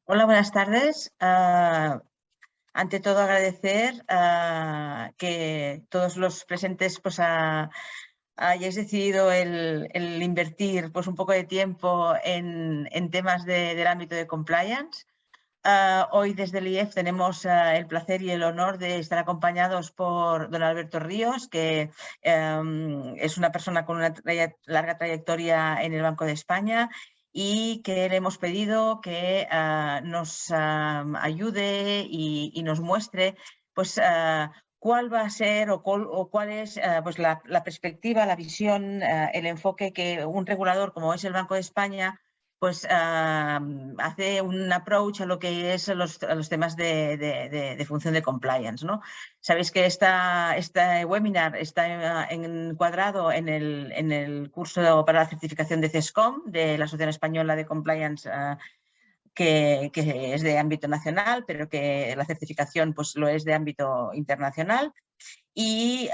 Hola, buenas tardes. Ante todo, agradecer que todos los presentes hayáis decidido el invertir un poco de tiempo en temas del ámbito de compliance. Hoy desde el IEF tenemos el placer y el honor de estar acompañados por don Alberto Ríos, que es una persona con una larga trayectoria en el Banco de España y que le hemos pedido que nos ayude y nos muestre cuál va a ser o cuál es la perspectiva, la visión, el enfoque que un regulador como es el Banco de España hace un approach a lo que es a los temas de función de compliance, ¿no? Sabéis que este webinar está encuadrado en el curso para la certificación de CESCOM, de la Asociación Española de Compliance, que es de ámbito nacional, pero que la certificación lo es de ámbito internacional. Y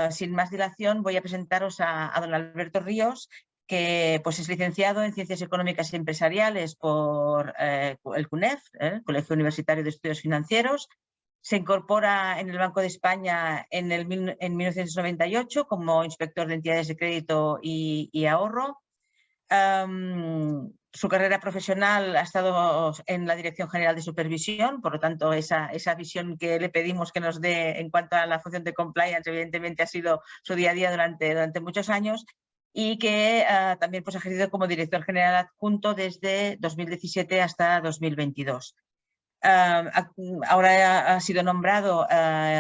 sin más dilación voy a presentaros a don Alberto Ríos, que es licenciado en Ciencias Económicas y Empresariales por el CUNEF, Colegio Universitario de Estudios Financieros. Se incorpora en el Banco de España en 1998 como inspector de entidades de crédito y ahorro. Su carrera profesional ha estado en la Dirección General de Supervisión, por lo tanto, esa visión que le pedimos que nos dé en cuanto a la función de compliance, evidentemente ha sido su día a día durante muchos años, y que también ha ejercido como director general adjunto desde 2017 hasta 2022. Ahora ha sido nombrado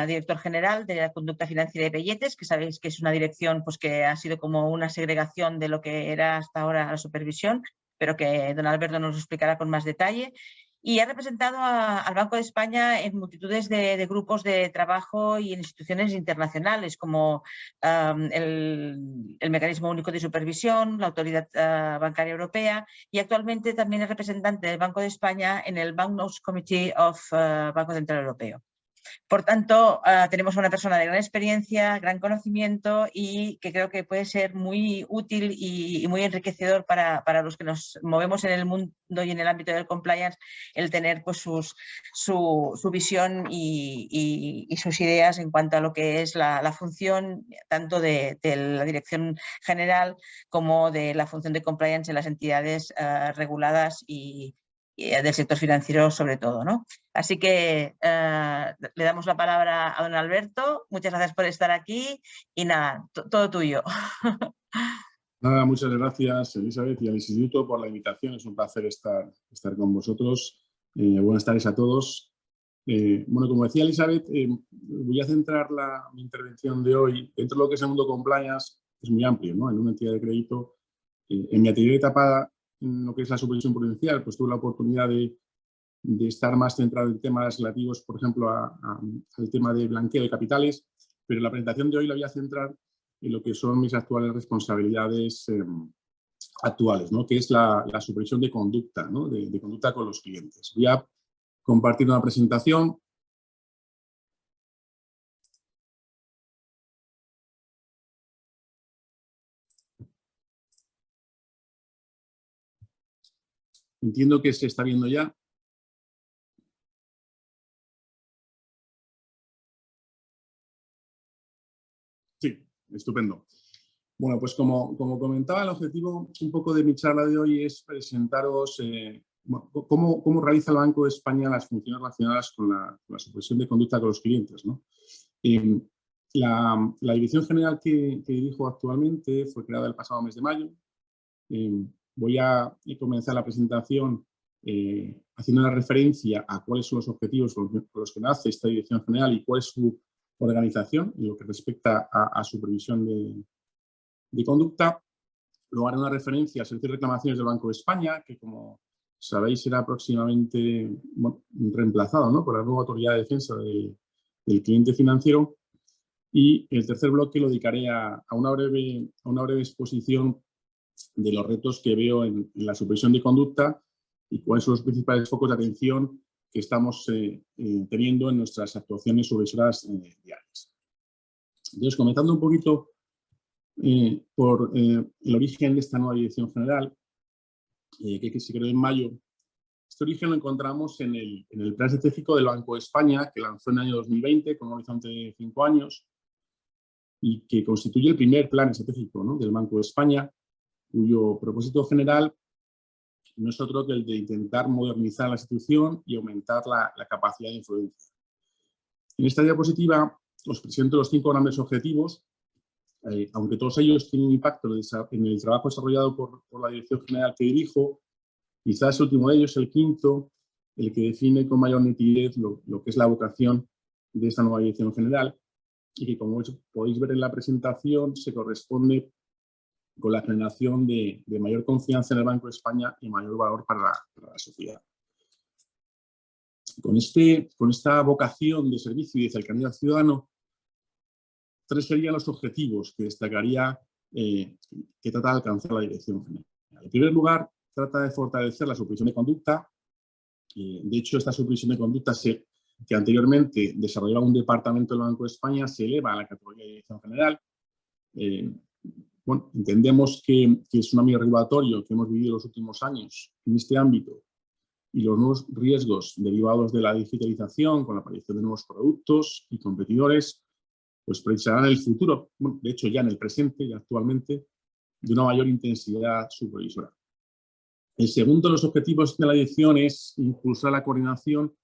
director general de la conducta financiera de billetes, que sabéis que es una dirección que ha sido como una segregación de lo que era hasta ahora la supervisión, pero que don Alberto nos lo explicará con más detalle. Y ha representado al Banco de España en multitudes de grupos de trabajo y en instituciones internacionales, como el Mecanismo Único de Supervisión, la Autoridad Bancaria Europea, y actualmente también es representante del Banco de España en el Banknotes Committee of Banco Central Europeo. Por tanto, tenemos a una persona de gran experiencia, gran conocimiento y que creo que puede ser muy útil y muy enriquecedor para los que nos movemos en el mundo y en el ámbito del compliance, el tener su visión y sus ideas en cuanto a lo que es la función tanto de la Dirección General como de la función de compliance en las entidades reguladas y del sector financiero sobre todo, ¿no? Así que le damos la palabra a don Alberto. Muchas gracias por estar aquí y nada, todo tuyo. Nada, muchas gracias, Elizabeth, y al Instituto por la invitación. Es un placer estar con vosotros. Buenas tardes a todos. Bueno, como decía Elizabeth, voy a centrar mi intervención de hoy dentro de lo que es el mundo compliance. Es muy amplio, ¿no? En una entidad de crédito. En mi anterior etapa en lo que es la supervisión prudencial, pues tuve la oportunidad de estar más centrado en temas relativos, por ejemplo, al tema de blanqueo de capitales, pero la presentación de hoy la voy a centrar en lo que son mis actuales responsabilidades actuales, ¿no? Que es la supervisión de conducta, ¿no? de conducta con los clientes. Voy a compartir una presentación. Entiendo que se está viendo ya. Sí, estupendo. Bueno, pues como comentaba, el objetivo un poco de mi charla de hoy es presentaros cómo realiza el Banco de España las funciones relacionadas con la supervisión de conducta con los clientes, ¿no? La Dirección General que dirijo actualmente fue creada el pasado mes de mayo. Voy a comenzar la presentación haciendo una referencia a cuáles son los objetivos con los que nace esta Dirección General y cuál es su organización en lo que respecta a supervisión de conducta. Luego haré una referencia al servicio de reclamaciones del Banco de España, que como sabéis será próximamente reemplazado, ¿no? por la nueva Autoridad de Defensa del Cliente Financiero. Y el tercer bloque lo dedicaré a una breve exposición de los retos que veo en la supervisión de conducta y cuáles son los principales focos de atención que estamos teniendo en nuestras actuaciones supervisoras diarias. Entonces, comenzando un poquito por el origen de esta nueva Dirección General, que se creó en mayo. Este origen lo encontramos en el plan estratégico del Banco de España, que lanzó en el año 2020 con un horizonte de 5 años y que constituye el primer plan estratégico, ¿no?, del Banco de España, cuyo propósito general no es otro que el de intentar modernizar la institución y aumentar la capacidad de influencia. En esta diapositiva os presento los 5 grandes objetivos, aunque todos ellos tienen un impacto en el trabajo desarrollado por la Dirección General que dirijo. Quizás el último de ellos, el quinto, el que define con mayor nitidez lo que es la vocación de esta nueva Dirección General y que, como podéis ver en la presentación, se corresponde con la generación de mayor confianza en el Banco de España y mayor valor para la sociedad. Con esta vocación de servicio y de cercanía al ciudadano, 3 serían los objetivos que destacaría que trata de alcanzar la Dirección General. En primer lugar, trata de fortalecer la supervisión de conducta. De hecho, esta supervisión de conducta que anteriormente desarrollaba un departamento del Banco de España se eleva a la categoría de Dirección General. Bueno, entendemos que es un ámbito regulatorio que hemos vivido los últimos años en este ámbito y los nuevos riesgos derivados de la digitalización con la aparición de nuevos productos y competidores, pues precisarán el futuro, bueno, de hecho ya en el presente y actualmente, de una mayor intensidad supervisora. El segundo de los objetivos de la dirección es impulsar la coordinación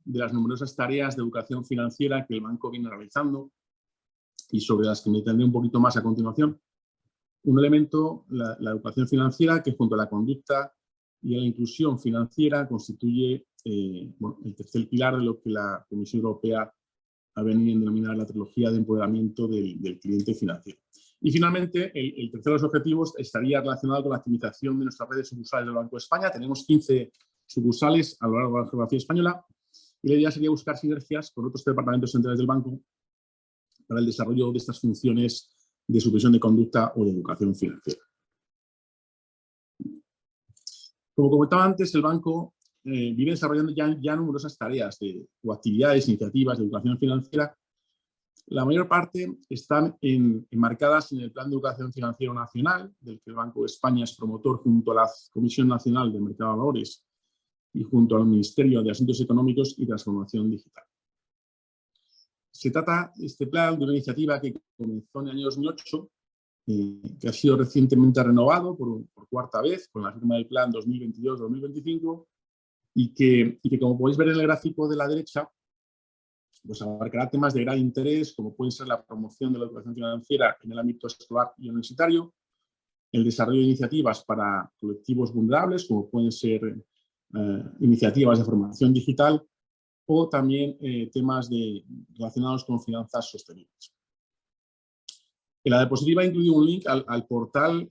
de las numerosas tareas de educación financiera que el banco viene realizando y sobre las que me detendré un poquito más a continuación. Un elemento, la educación financiera, que junto a la conducta y a la inclusión financiera constituye bueno, el tercer pilar de lo que la Comisión Europea ha venido a denominar la trilogía de empoderamiento del cliente financiero. Y finalmente, el tercero de los objetivos estaría relacionado con la optimización de nuestras redes sucursales del Banco de España. Tenemos 15 sucursales a lo largo de la geografía española y la idea sería buscar sinergias con otros departamentos centrales del banco para el desarrollo de estas funciones de supervisión de conducta o de educación financiera. Como comentaba antes, el banco vive desarrollando ya numerosas tareas o actividades, iniciativas de educación financiera. La mayor parte están enmarcadas en el Plan de Educación Financiera Nacional, del que el Banco de España es promotor junto a la Comisión Nacional de Mercado de Valores y junto al Ministerio de Asuntos Económicos y Transformación Digital. Se trata, este plan, de una iniciativa que comenzó en el año 2008, que ha sido recientemente renovado por cuarta vez con la firma del plan 2022-2025 y que, como podéis ver en el gráfico de la derecha, pues abarcará temas de gran interés, como pueden ser la promoción de la educación financiera en el ámbito escolar y universitario, el desarrollo de iniciativas para colectivos vulnerables, como pueden ser iniciativas de formación digital, o también temas relacionados con finanzas sostenibles. En la diapositiva incluye un link al portal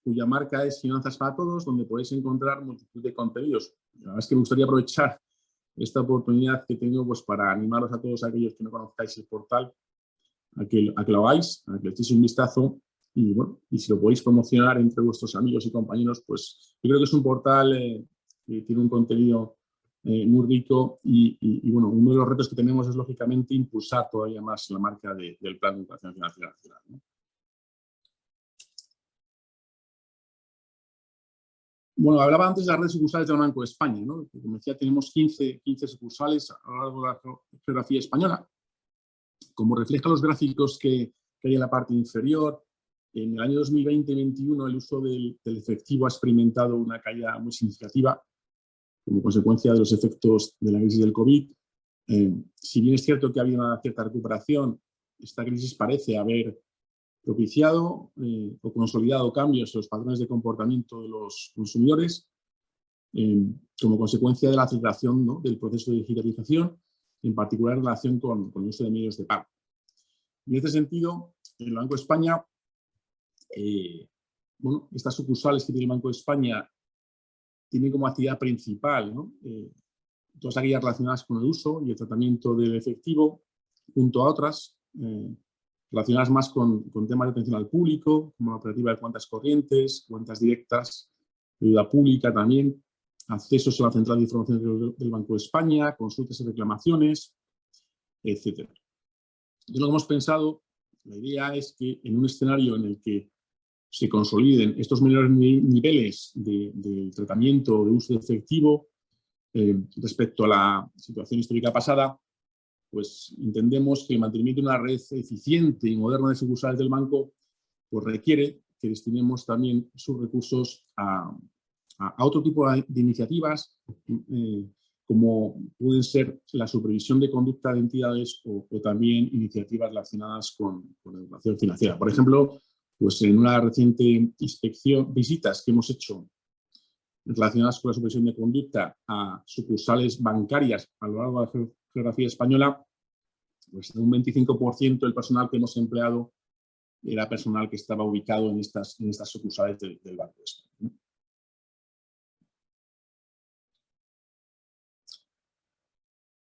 cuya marca es Finanzas para Todos, donde podéis encontrar multitud de contenidos. La verdad es que me gustaría aprovechar esta oportunidad que tengo pues, para animaros a todos aquellos que no conozcáis el portal a que lo hagáis, a que le echéis un vistazo y, bueno, y si lo podéis promocionar entre vuestros amigos y compañeros, pues yo creo que es un portal que tiene un contenido muy rico y bueno, uno de los retos que tenemos es lógicamente impulsar todavía más la marca del Plan de Educación Financiera Nacional, ¿no? Bueno, hablaba antes de las redes sucursales del Banco de España, ¿no? Como decía, tenemos 15 sucursales a lo largo de la geografía española. Como reflejan los gráficos que hay en la parte inferior, en el año 2020-2021 el uso del efectivo ha experimentado una caída muy significativa como consecuencia de los efectos de la crisis del COVID. Si bien es cierto que ha habido una cierta recuperación, esta crisis parece haber propiciado o consolidado cambios en los patrones de comportamiento de los consumidores como consecuencia de la aceleración, ¿no?, del proceso de digitalización, en particular en relación con el uso de medios de pago. En este sentido, el Banco de España, bueno, estas sucursales que tiene el Banco de España tienen como actividad principal, ¿no?, todas aquellas relacionadas con el uso y el tratamiento del efectivo, junto a otras relacionadas más con temas de atención al público, como la operativa de cuentas corrientes, cuentas directas, deuda pública también, accesos a la central de información del Banco de España, consultas y reclamaciones, etc. Entonces, lo que hemos pensado, la idea es que en un escenario en el que se consoliden estos menores niveles de tratamiento de uso de efectivo, Respecto a la situación histórica pasada, pues entendemos que el mantenimiento de una red eficiente y moderna de sucursales del banco pues requiere que destinemos también sus recursos a otro tipo de iniciativas, como pueden ser la supervisión de conducta de entidades o también iniciativas relacionadas con educación financiera. Por ejemplo, pues en una reciente inspección, visitas que hemos hecho relacionadas con la supervisión de conducta a sucursales bancarias a lo largo de la geografía española, pues un 25% del personal que hemos empleado era personal que estaba ubicado en estas sucursales del Banco España.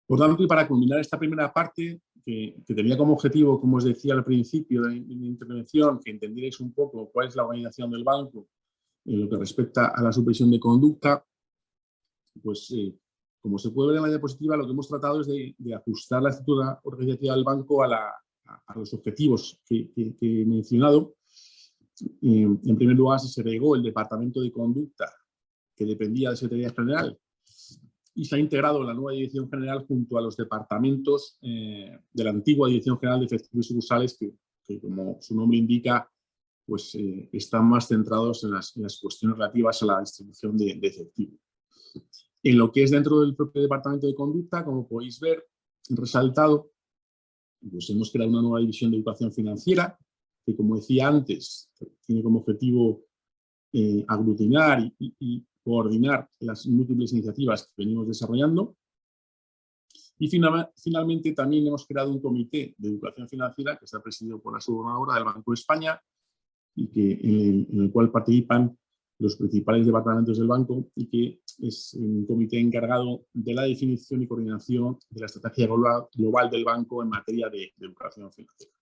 Por tanto, y para culminar esta primera parte, que tenía como objetivo, como os decía al principio de mi intervención, que entendierais un poco cuál es la organización del banco en lo que respecta a la supervisión de conducta, pues como se puede ver en la diapositiva, lo que hemos tratado es de ajustar la estructura organizativa del banco a los objetivos que he mencionado. En primer lugar, se segregó el departamento de conducta, que dependía de Secretaría General, y se ha integrado la nueva Dirección General junto a los departamentos de la antigua Dirección General de Efectivos y Sucursales, que como su nombre indica, pues están más centrados en las cuestiones relativas a la distribución de efectivo. En lo que es dentro del propio departamento de conducta, como podéis ver, resaltado, pues hemos creado una nueva división de educación financiera, que como decía antes, tiene como objetivo aglutinar y coordinar las múltiples iniciativas que venimos desarrollando. Y finalmente también hemos creado un comité de educación financiera que está presidido por la subgobernadora del Banco de España y en el cual participan los principales departamentos del banco y que es un comité encargado de la definición y coordinación de la estrategia global del banco en materia de educación financiera.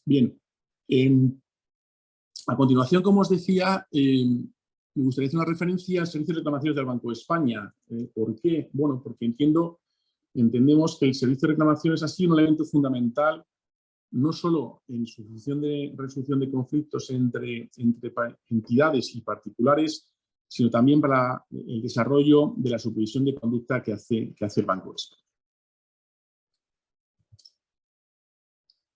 Bien, a continuación, como os decía, me gustaría hacer una referencia al servicio de reclamaciones del Banco de España. ¿Por qué? Bueno, porque entendemos que el servicio de reclamaciones ha sido un elemento fundamental no solo en su función de resolución de conflictos entre entidades y particulares, sino también para el desarrollo de la supervisión de conducta que hace el Banco de España.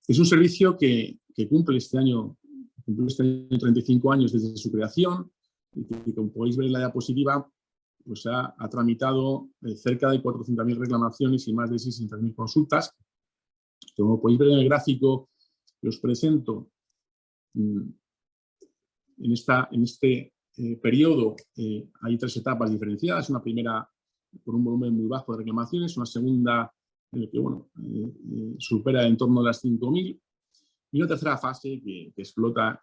Es un servicio que cumple este año 35 años desde su creación y que, como podéis ver en la diapositiva, pues ha tramitado cerca de 400.000 reclamaciones y más de 600.000 consultas. Como podéis ver en el gráfico que os presento, en este periodo hay tres etapas diferenciadas. Una primera por un volumen muy bajo de reclamaciones, una segunda en la que supera en torno a las 5.000 y una tercera fase que explota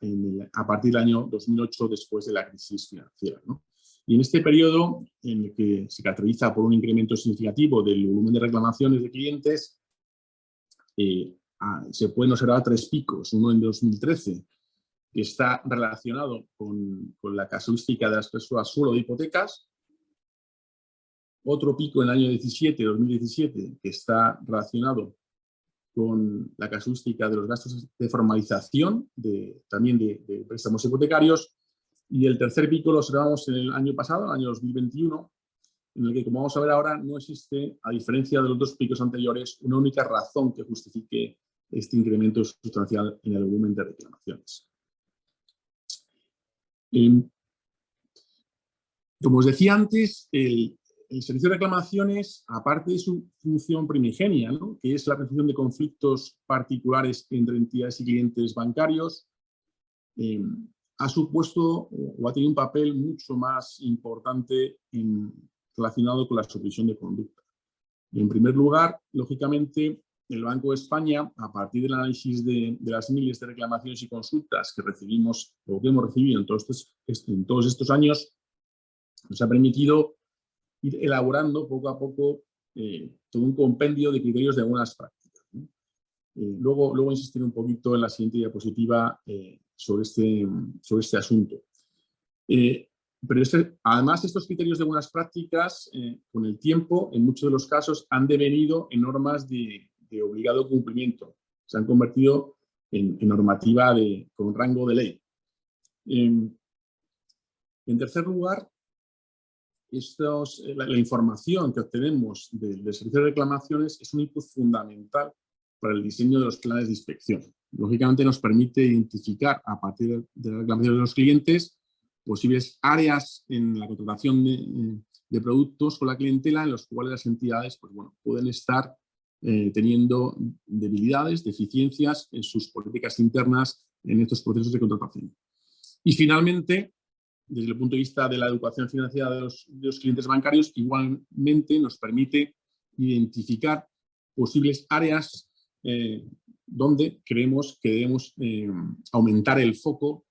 a partir del año 2008 después de la crisis financiera, ¿no? Y en este periodo, en el que se caracteriza por un incremento significativo del volumen de reclamaciones de clientes, se pueden observar tres picos. Uno en 2013, que está relacionado con la casuística de acceso a suelo de hipotecas. Otro pico en el año 2017, que está relacionado con la casuística de los gastos de formalización también de préstamos hipotecarios. Y el tercer pico lo observamos en el año pasado, el año 2021, en el que, como vamos a ver ahora, no existe, a diferencia de los dos picos anteriores, una única razón que justifique este incremento sustancial en el volumen de reclamaciones. Como os decía antes, el servicio de reclamaciones, aparte de su función primigenia, ¿no?, que es la resolución de conflictos particulares entre entidades y clientes bancarios, ha supuesto o ha tenido un papel mucho más importante relacionado con la supervisión de conducta. En primer lugar, lógicamente, el Banco de España, a partir del análisis de las miles de reclamaciones y consultas que recibimos o que hemos recibido en todos estos años, nos ha permitido ir elaborando poco a poco todo un compendio de criterios de buenas prácticas, ¿no? Luego insistiré un poquito en la siguiente diapositiva sobre este asunto. Pero además, estos criterios de buenas prácticas, con el tiempo, en muchos de los casos, han devenido en normas de obligado cumplimiento. Se han convertido en normativa con rango de ley. En tercer lugar, la información que obtenemos del servicio de reclamaciones es un input fundamental para el diseño de los planes de inspección. Lógicamente nos permite identificar a partir de las reclamaciones de los clientes posibles áreas en la contratación de productos con la clientela en los cuales las entidades pues, bueno, pueden estar teniendo debilidades, deficiencias en sus políticas internas en estos procesos de contratación. Y finalmente, desde el punto de vista de la educación financiera de los clientes bancarios, igualmente nos permite identificar posibles áreas donde creemos que debemos aumentar el foco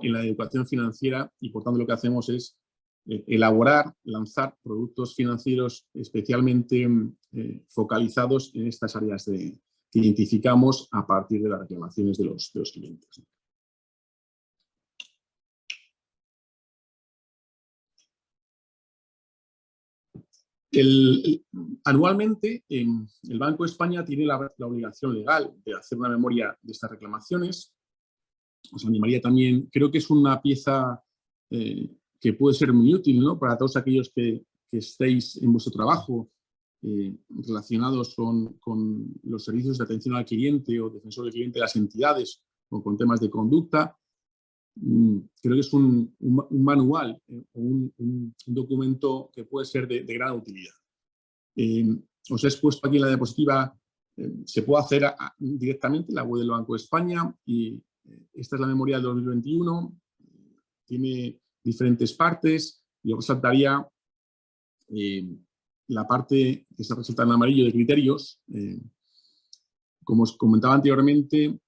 en la educación financiera y, por tanto, lo que hacemos es elaborar, lanzar productos financieros especialmente focalizados en estas áreas que identificamos a partir de las reclamaciones de los clientes. Anualmente, el Banco de España tiene la obligación legal de hacer una memoria de estas reclamaciones. Os animaría también, creo que es una pieza que puede ser muy útil, ¿no?, para todos aquellos que estéis en vuestro trabajo relacionados con los servicios de atención al cliente o defensor del cliente de las entidades o con temas de conducta. Creo que es un manual o un documento que puede ser de gran utilidad. Os he expuesto aquí en la diapositiva, se puede hacer directamente en la web del Banco de España y esta es la memoria del 2021, tiene diferentes partes. Yo resaltaría la parte que se resalta en amarillo de criterios. Como os comentaba anteriormente,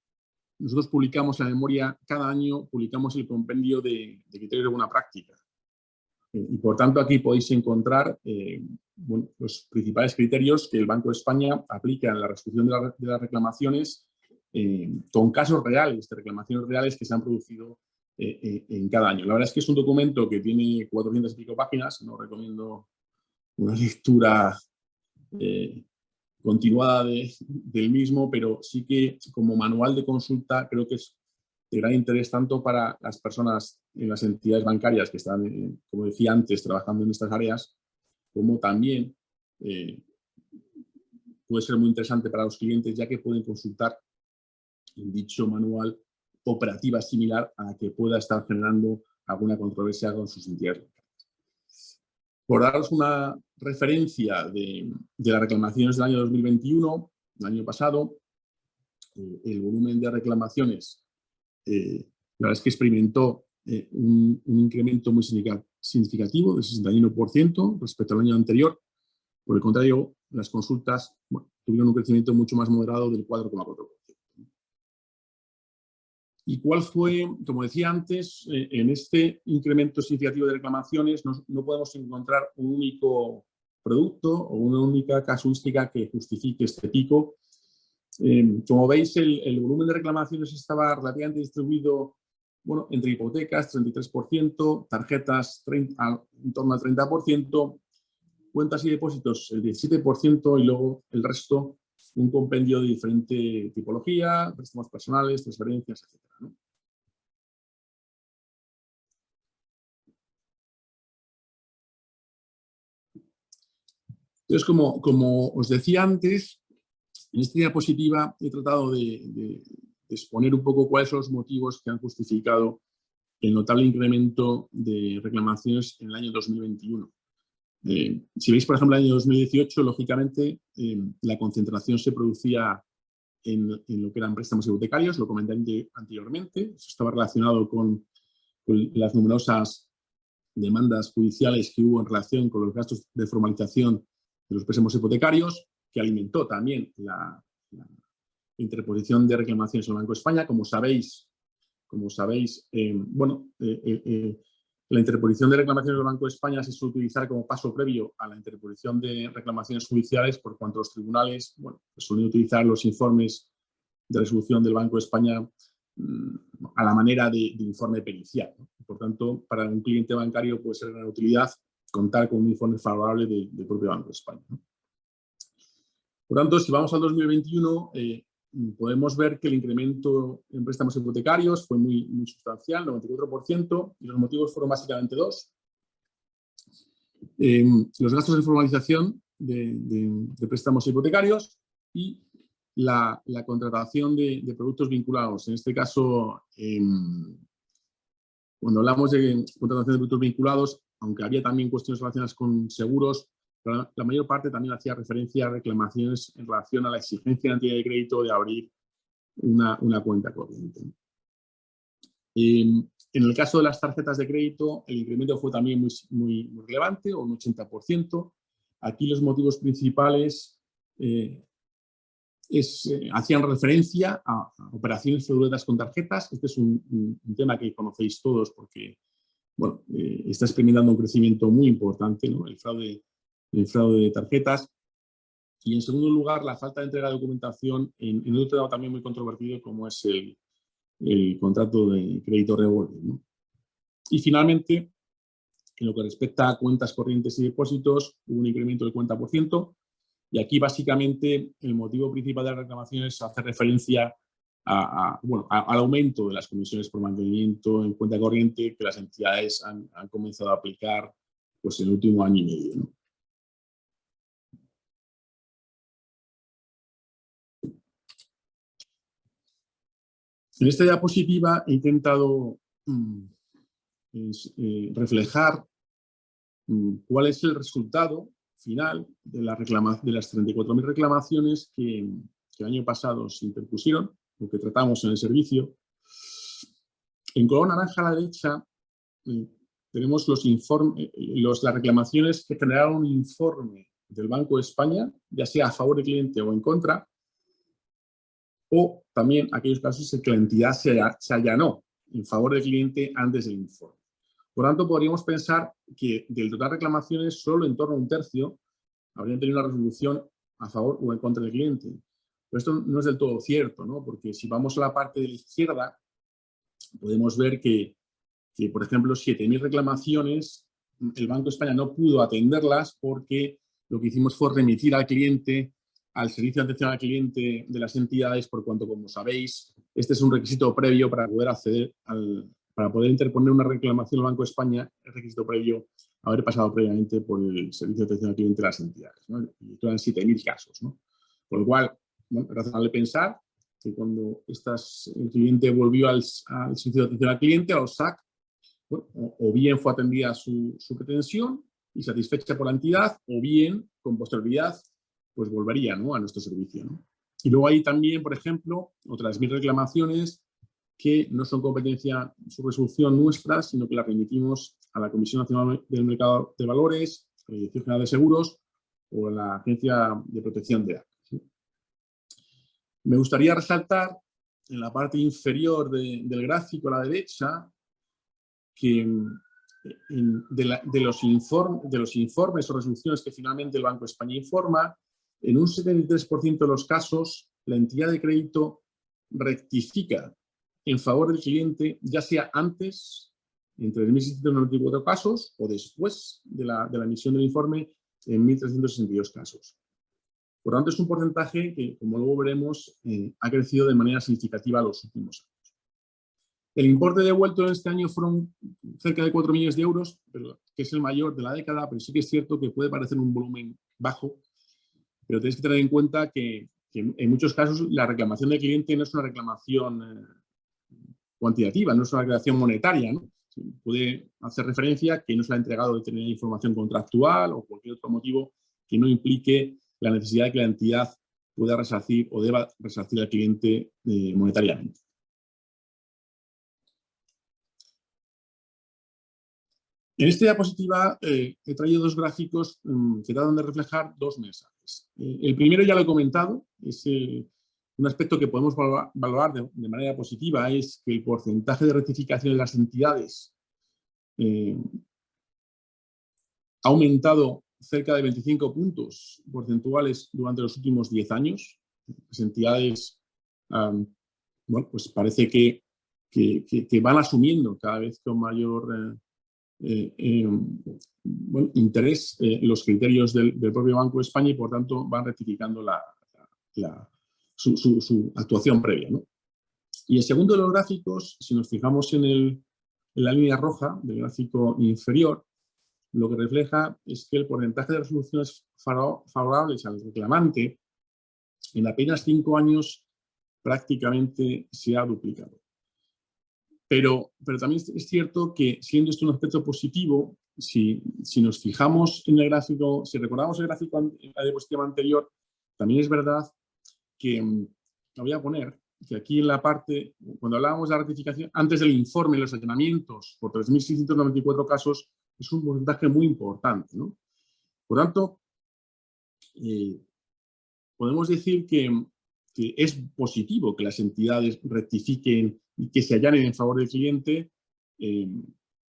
nosotros publicamos la memoria, cada año publicamos el compendio de criterios de buena práctica. Y por tanto aquí podéis encontrar bueno, los principales criterios que el Banco de España aplica en la resolución de las reclamaciones con casos reales, de reclamaciones reales que se han producido en cada año. La verdad es que es un documento que tiene 400 y pico páginas, no recomiendo una lectura continuada del mismo, pero sí que como manual de consulta creo que es de gran interés tanto para las personas en las entidades bancarias que están, como decía antes, trabajando en estas áreas, como también puede ser muy interesante para los clientes, ya que pueden consultar en dicho manual operativa similar a la que pueda estar generando alguna controversia con sus entidades bancarias. Por daros una referencia de las reclamaciones del año 2021, el año pasado, el volumen de reclamaciones, la verdad es que experimentó un incremento muy significativo del 61% respecto al año anterior. Por el contrario, las consultas tuvieron un crecimiento mucho más moderado del 4,4%. ¿Y cuál fue? Como decía antes, en este incremento significativo de reclamaciones no podemos encontrar un único producto o una única casuística que justifique este pico. Como veis, el volumen de reclamaciones estaba relativamente distribuido, bueno, entre hipotecas, 33%, tarjetas en torno al 30%, cuentas y depósitos el 17% y luego el resto un compendio de diferente tipología, préstamos personales, transferencias, etc., ¿no? Entonces, como os decía antes, en esta diapositiva he tratado de exponer un poco cuáles son los motivos que han justificado el notable incremento de reclamaciones en el año 2021. Si veis, por ejemplo, el año 2018, lógicamente, la concentración se producía en lo que eran préstamos hipotecarios, lo comenté anteriormente. Eso estaba relacionado con las numerosas demandas judiciales que hubo en relación con los gastos de formalización de los préstamos hipotecarios, que alimentó también la interposición de reclamaciones en el Banco de España. Como sabéis, la interposición de reclamaciones del Banco de España se suele utilizar como paso previo a la interposición de reclamaciones judiciales, por cuanto los tribunales suelen utilizar los informes de resolución del Banco de España a la manera de informe pericial, ¿no? Por tanto, para un cliente bancario puede ser de gran utilidad contar con un informe favorable del propio Banco de España, ¿no? Por tanto, si vamos al 2021, podemos ver que el incremento en préstamos hipotecarios fue muy sustancial, 94%, y los motivos fueron básicamente dos. Los gastos de formalización de préstamos hipotecarios y la contratación de productos vinculados. En este caso, cuando hablamos de contratación de productos vinculados, aunque había también cuestiones relacionadas con seguros, la mayor parte también hacía referencia a reclamaciones en relación a la exigencia de la entidad de crédito de abrir una cuenta corriente. En el caso de las tarjetas de crédito, el incremento fue también muy relevante, un 80%. Aquí los motivos principales hacían referencia a operaciones fraudulentas con tarjetas. Este es un tema que conocéis todos porque bueno, está experimentando un crecimiento muy importante, ¿no? El fraude de tarjetas. Y en segundo lugar, la falta de entrega de documentación en otro tema también muy controvertido como es el contrato de crédito revolver, ¿no? Y finalmente, en lo que respecta a cuentas corrientes y depósitos, hubo un incremento del 40%. Y aquí básicamente el motivo principal de las reclamaciones hace referencia al aumento de las comisiones por mantenimiento en cuenta corriente que las entidades han comenzado a aplicar pues, en el último año y medio, ¿no? En esta diapositiva he intentado reflejar cuál es el resultado final de las 34.000 reclamaciones que el año pasado se interpusieron, o que tratamos en el servicio. En color naranja a la derecha tenemos las reclamaciones que generaron un informe del Banco de España, ya sea a favor del cliente o en contra, o también aquellos casos en que la entidad se allanó en favor del cliente antes del informe. Por tanto, podríamos pensar que del total de reclamaciones, solo en torno a un tercio habrían tenido una resolución a favor o en contra del cliente. Pero esto no es del todo cierto, ¿no? Porque si vamos a la parte de la izquierda, podemos ver que por ejemplo, 7.000 reclamaciones, el Banco de España no pudo atenderlas porque lo que hicimos fue remitir al cliente al servicio de atención al cliente de las entidades, por cuanto, como sabéis, este es un requisito previo para poder acceder para poder interponer una reclamación al Banco de España, es requisito previo haber pasado previamente por el servicio de atención al cliente de las entidades, ¿no? Y eran 7.000 casos, ¿no? Por lo cual, bueno, es razonable pensar que cuando el cliente volvió al servicio de atención al cliente, a los SAC, bueno, o bien fue atendida su pretensión y satisfecha por la entidad, o bien, con posterioridad, pues volvería, ¿no?, a nuestro servicio, ¿no? Y luego hay también, por ejemplo, otras 1.000 reclamaciones que no son competencia, su resolución nuestra, sino que la remitimos a la Comisión Nacional del Mercado de Valores, a la Dirección General de Seguros o a la Agencia de Protección de Datos, ¿sí? Me gustaría resaltar en la parte inferior del gráfico a la derecha que de los informes o resoluciones que finalmente el Banco de España informa, en un 73% de los casos la entidad de crédito rectifica en favor del cliente, ya sea antes, entre 1.694 casos, o después de la emisión del informe, en 1.362 casos. Por lo tanto, es un porcentaje que, como luego veremos, ha crecido de manera significativa en los últimos años. El importe devuelto en este año fueron cerca de 4 millones de euros, que es el mayor de la década, pero sí que es cierto que puede parecer un volumen bajo, pero tenéis que tener en cuenta que en muchos casos la reclamación del cliente no es una reclamación cuantitativa, no es una reclamación monetaria, ¿no? Puede hacer referencia a que no se le ha entregado determinada información contractual o cualquier otro motivo que no implique la necesidad de que la entidad pueda resarcir o deba resarcir al cliente monetariamente. En esta diapositiva he traído dos gráficos que tratan de reflejar dos mensajes. El primero ya lo he comentado, es un aspecto que podemos valorar de manera positiva, es que el porcentaje de rectificación de las entidades ha aumentado cerca de 25 puntos porcentuales durante los últimos 10 años. Las entidades, bueno, pues parece que van asumiendo cada vez con mayor bueno, interés los criterios del propio Banco de España y, por tanto, van rectificando su actuación previa, ¿no? Y el segundo de los gráficos, si nos fijamos en la línea roja del gráfico inferior, lo que refleja es que el porcentaje de resoluciones favorables al reclamante en apenas 5 años prácticamente se ha duplicado. Pero también es cierto que, siendo esto un aspecto positivo, si nos fijamos en el gráfico, si recordamos el gráfico en la diapositiva anterior, también es verdad que, lo voy a poner, que aquí en la parte, cuando hablábamos de la ratificación, antes del informe, los allanamientos por 3.694 casos, es un porcentaje muy importante, ¿no? Por tanto, podemos decir que es positivo que las entidades rectifiquen y que se allanen en favor del cliente,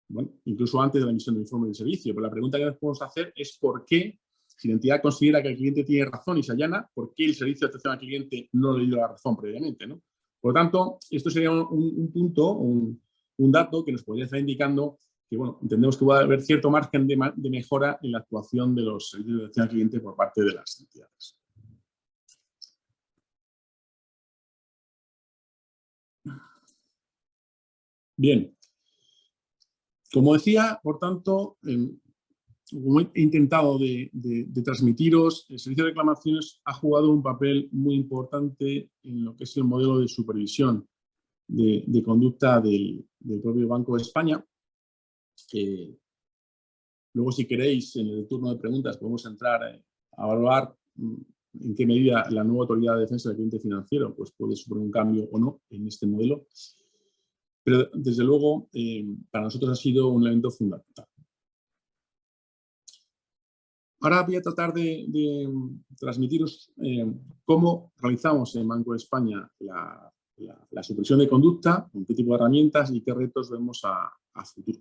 bueno, incluso antes de la emisión del informe de servicio. Pero la pregunta que nos podemos hacer es por qué, si la entidad considera que el cliente tiene razón y se allana, ¿por qué el servicio de atención al cliente no le dio la razón previamente, ¿no? Por lo tanto, esto sería un punto, un dato que nos podría estar indicando que, bueno, entendemos que va a haber cierto margen de mejora en la actuación de los servicios de atención al cliente por parte de las entidades. Bien, como decía, por tanto, como he intentado de transmitiros, el servicio de reclamaciones ha jugado un papel muy importante en lo que es el modelo de supervisión de conducta del propio Banco de España. Luego, si queréis, en el turno de preguntas podemos entrar a evaluar en qué medida la nueva Autoridad de Defensa del Cliente Financiero pues, puede suponer un cambio o no en este modelo. Pero, desde luego, para nosotros ha sido un elemento fundamental. Ahora voy a tratar de transmitiros cómo realizamos en Banco de España la supervisión de conducta, con qué tipo de herramientas y qué retos vemos a futuro.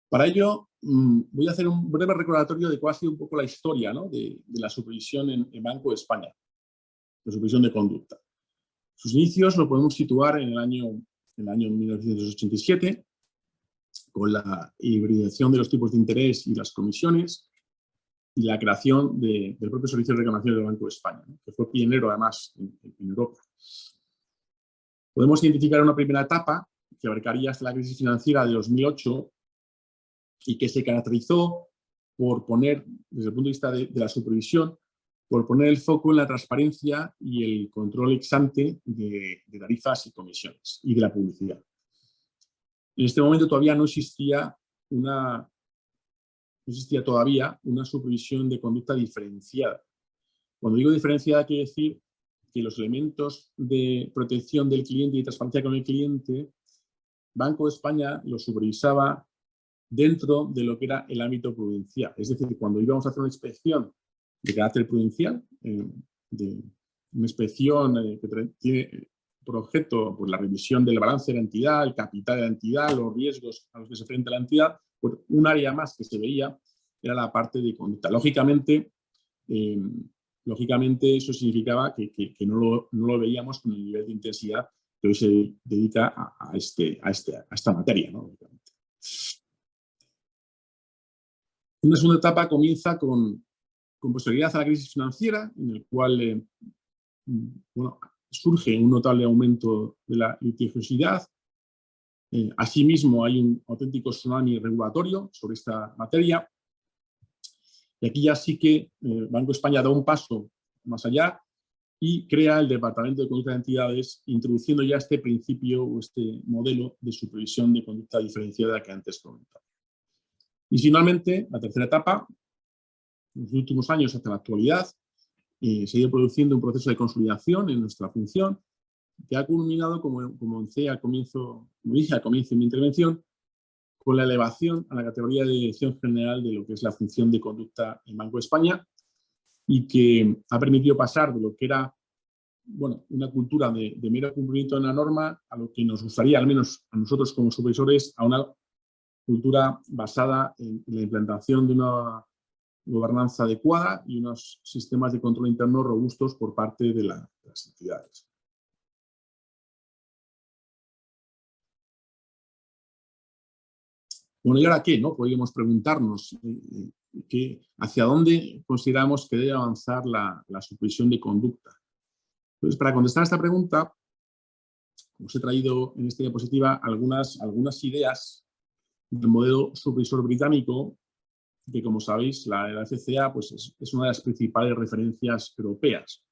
Para ello, voy a hacer un breve recordatorio de cuál ha sido un poco la historia, ¿no?, de la supervisión en Banco de España, la supervisión de conducta. Sus inicios lo podemos situar en el año 1987, con la hibridación de los tipos de interés y las comisiones y la creación del propio Servicio de Reclamación del Banco de España, ¿no?, que fue pionero además en Europa. Podemos identificar una primera etapa que abarcaría hasta la crisis financiera de 2008 y que se caracterizó por poner, desde el punto de vista de la supervisión, por poner el foco en la transparencia y el control ex ante de tarifas y comisiones y de la publicidad. En este momento todavía no existía todavía una supervisión de conducta diferenciada. Cuando digo diferenciada, quiere decir que los elementos de protección del cliente y transparencia con el cliente, Banco de España los supervisaba dentro de lo que era el ámbito prudencial. Es decir, cuando íbamos a hacer una inspección de carácter prudencial, de una inspección que tiene por objeto pues, la revisión del balance de la entidad, el capital de la entidad, los riesgos a los que se enfrenta la entidad, pues un área más que se veía era la parte de conducta. Lógicamente eso significaba que no lo veíamos con el nivel de intensidad que hoy se dedica a esta materia, ¿no? Una segunda etapa comienza con posterioridad a la crisis financiera, en el cual surge un notable aumento de la litigiosidad. Asimismo, hay un auténtico tsunami regulatorio sobre esta materia. Y aquí ya sí que Banco de España da un paso más allá y crea el Departamento de Conducta de Entidades, introduciendo ya este principio o este modelo de supervisión de conducta diferenciada que antes comentaba. Y finalmente, la tercera etapa, en los últimos años hasta la actualidad, se ha ido produciendo un proceso de consolidación en nuestra función que ha culminado, como dije al comienzo de mi intervención, con la elevación a la categoría de Dirección General de lo que es la función de conducta en Banco de España y que ha permitido pasar de lo que era una cultura de mero cumplimiento de la norma a lo que nos gustaría, al menos a nosotros como supervisores, a una cultura basada en la implantación de una gobernanza adecuada y unos sistemas de control interno robustos por parte de las entidades. Bueno, ¿y ahora qué, no? Podríamos preguntarnos hacia dónde consideramos que debe avanzar la supervisión de conducta. Entonces, para contestar a esta pregunta, os he traído en esta diapositiva algunas ideas del modelo supervisor británico, que, como sabéis, la FCA pues, es una de las principales referencias europeas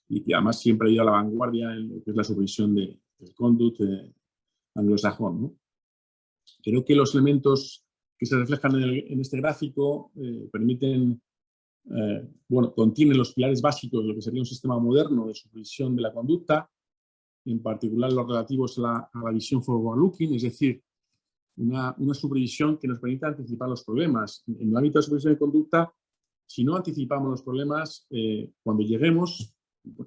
y que además siempre ha ido a la vanguardia en lo que es la supervisión del conduct anglosajón, ¿no? Creo que los elementos que se reflejan en este gráfico permiten, contienen los pilares básicos de lo que sería un sistema moderno de supervisión de la conducta, en particular los relativos a la visión forward-looking, es decir, una supervisión que nos permita anticipar los problemas. En el ámbito de supervisión de conducta, si no anticipamos los problemas, cuando lleguemos,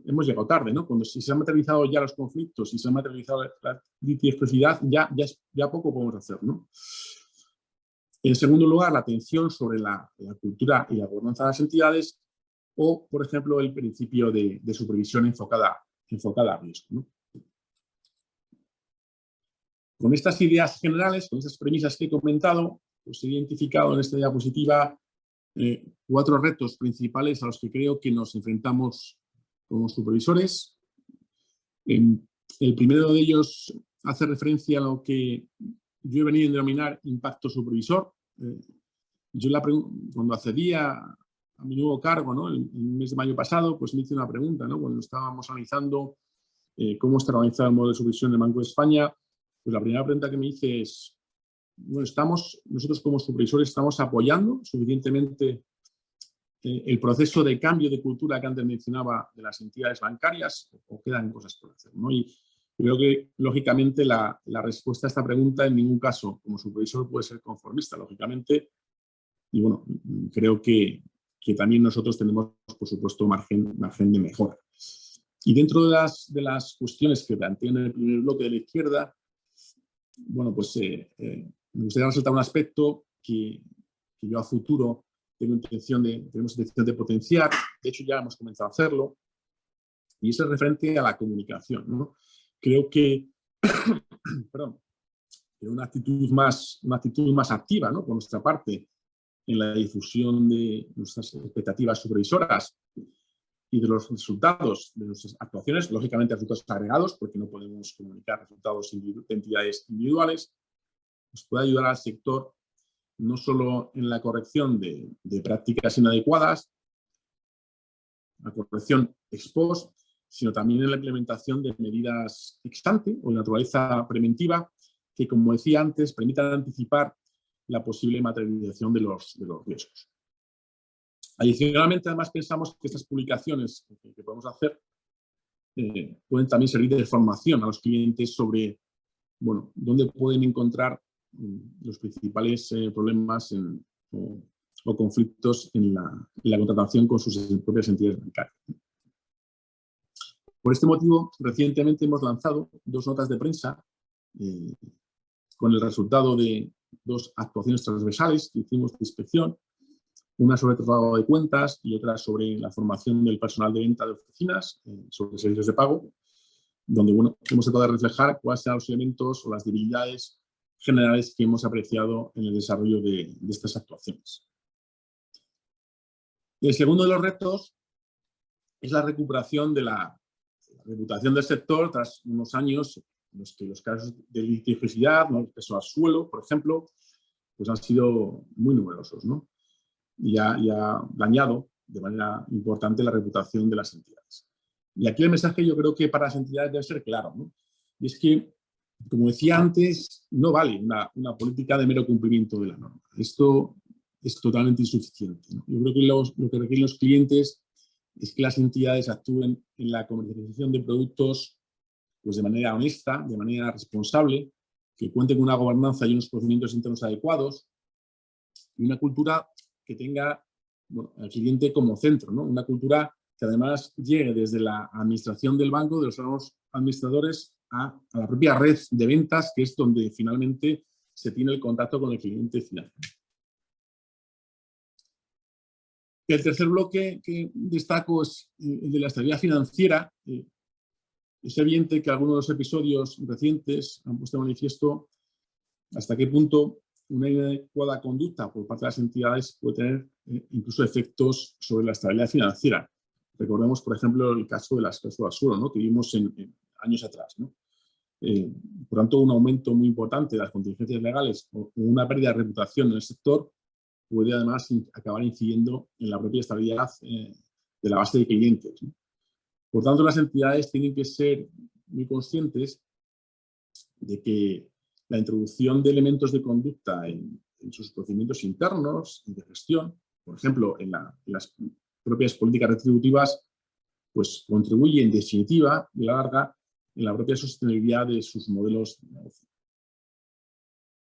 hemos llegado tarde, ¿no? Si se han materializado ya los conflictos, si se ha materializado la litigiosidad, ya poco podemos hacer, ¿no? En segundo lugar, la atención sobre la cultura y la gobernanza de las entidades o, por ejemplo, el principio de supervisión enfocada a riesgo, ¿no? Con estas ideas generales, con estas premisas que he comentado, pues he identificado en esta diapositiva 4 retos principales a los que creo que nos enfrentamos como supervisores. El primero de ellos hace referencia a lo que yo he venido a denominar impacto supervisor. Cuando accedí a mi nuevo cargo, ¿no? el mes de mayo pasado, pues me hice una pregunta, ¿no? Cuando estábamos analizando cómo está organizado el modelo de supervisión del Banco de España, pues la primera pregunta que me hice es, bueno, nosotros como supervisores estamos apoyando suficientemente el proceso de cambio de cultura que antes mencionaba de las entidades bancarias, o quedan cosas por hacer, ¿no? Y creo que, lógicamente, la respuesta a esta pregunta en ningún caso como supervisor puede ser conformista, lógicamente. Y bueno, creo que también nosotros tenemos, por supuesto, margen de mejora. Y dentro de las cuestiones que planteé en el primer bloque de la izquierda, bueno, pues me gustaría resaltar un aspecto que yo a futuro tenemos intención de potenciar. De hecho, ya hemos comenzado a hacerlo, y eso es referente a la comunicación, ¿no? Creo que, perdón, una actitud más activa, ¿no? Por nuestra parte, en la difusión de nuestras expectativas supervisoras y de los resultados de nuestras actuaciones, lógicamente resultados agregados, porque no podemos comunicar resultados de entidades individuales, nos puede ayudar al sector no solo en la corrección de prácticas inadecuadas, la corrección ex post, sino también en la implementación de medidas ex ante o de naturaleza preventiva que, como decía antes, permitan anticipar la posible materialización de los riesgos. Adicionalmente, además, pensamos que estas publicaciones que podemos hacer pueden también servir de formación a los clientes sobre, bueno, dónde pueden encontrar los principales problemas o conflictos en la contratación con sus propias entidades bancarias. Por este motivo, recientemente hemos lanzado 2 notas de prensa con el resultado de 2 actuaciones transversales que hicimos de inspección, una sobre traslado de cuentas y otra sobre la formación del personal de venta de oficinas, sobre servicios de pago, donde, bueno, hemos tratado de reflejar cuáles eran los elementos o las debilidades generales que hemos apreciado en el desarrollo de estas actuaciones. El segundo de los retos es la recuperación de la reputación del sector tras unos años en los que los casos de litigiosidad, ¿no? El peso al suelo, por ejemplo, pues han sido muy numerosos, ¿no? Y ha dañado de manera importante la reputación de las entidades. Y aquí el mensaje, yo creo que para las entidades debe ser claro, ¿no? Y es que, como decía antes, no vale una política de mero cumplimiento de la norma. Esto es totalmente insuficiente, ¿no? Yo creo que lo que requieren los clientes es que las entidades actúen en la comercialización de productos pues, de manera honesta, de manera responsable, que cuenten con una gobernanza y unos procedimientos internos adecuados y una cultura que tenga, bueno, al cliente como centro, ¿no? Una cultura que además llegue desde la administración del banco, de los órganos administradores, a la propia red de ventas, que es donde finalmente se tiene el contacto con el cliente final. El tercer bloque que destaco es el de la estabilidad financiera. Es evidente que algunos de los episodios recientes han puesto de manifiesto hasta qué punto una inadecuada conducta por parte de las entidades puede tener incluso efectos sobre la estabilidad financiera. Recordemos, por ejemplo, el caso de las cláusulas suelo, ¿no?, que vimos en años atrás, ¿no? Por tanto, un aumento muy importante de las contingencias legales o una pérdida de reputación en el sector puede además acabar incidiendo en la propia estabilidad de la base de clientes, ¿no? Por tanto, las entidades tienen que ser muy conscientes de que la introducción de elementos de conducta en sus procedimientos internos de gestión, por ejemplo, en las propias políticas retributivas, pues contribuye en definitiva y a la larga en la propia sostenibilidad de sus modelos de negocio.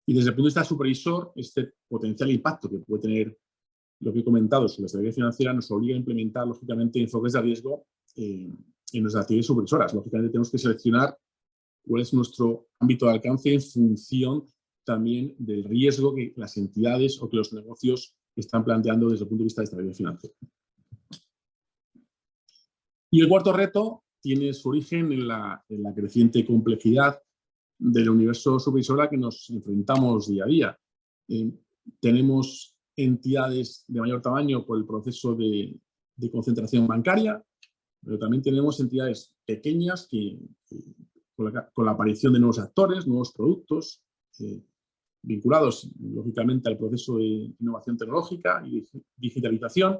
Y desde el punto de vista supervisor, este potencial impacto que puede tener lo que he comentado sobre la estabilidad financiera nos obliga a implementar, lógicamente, enfoques de riesgo en nuestras actividades supervisoras. Lógicamente, tenemos que seleccionar cuál es nuestro ámbito de alcance en función también del riesgo que las entidades o que los negocios están planteando desde el punto de vista de estabilidad financiera. Y el cuarto reto tiene su origen en la creciente complejidad del universo supervisor a que nos enfrentamos día a día. Tenemos entidades de mayor tamaño por el proceso de concentración bancaria, pero también tenemos entidades pequeñas que con la aparición de nuevos actores, nuevos productos, vinculados lógicamente al proceso de innovación tecnológica y digitalización.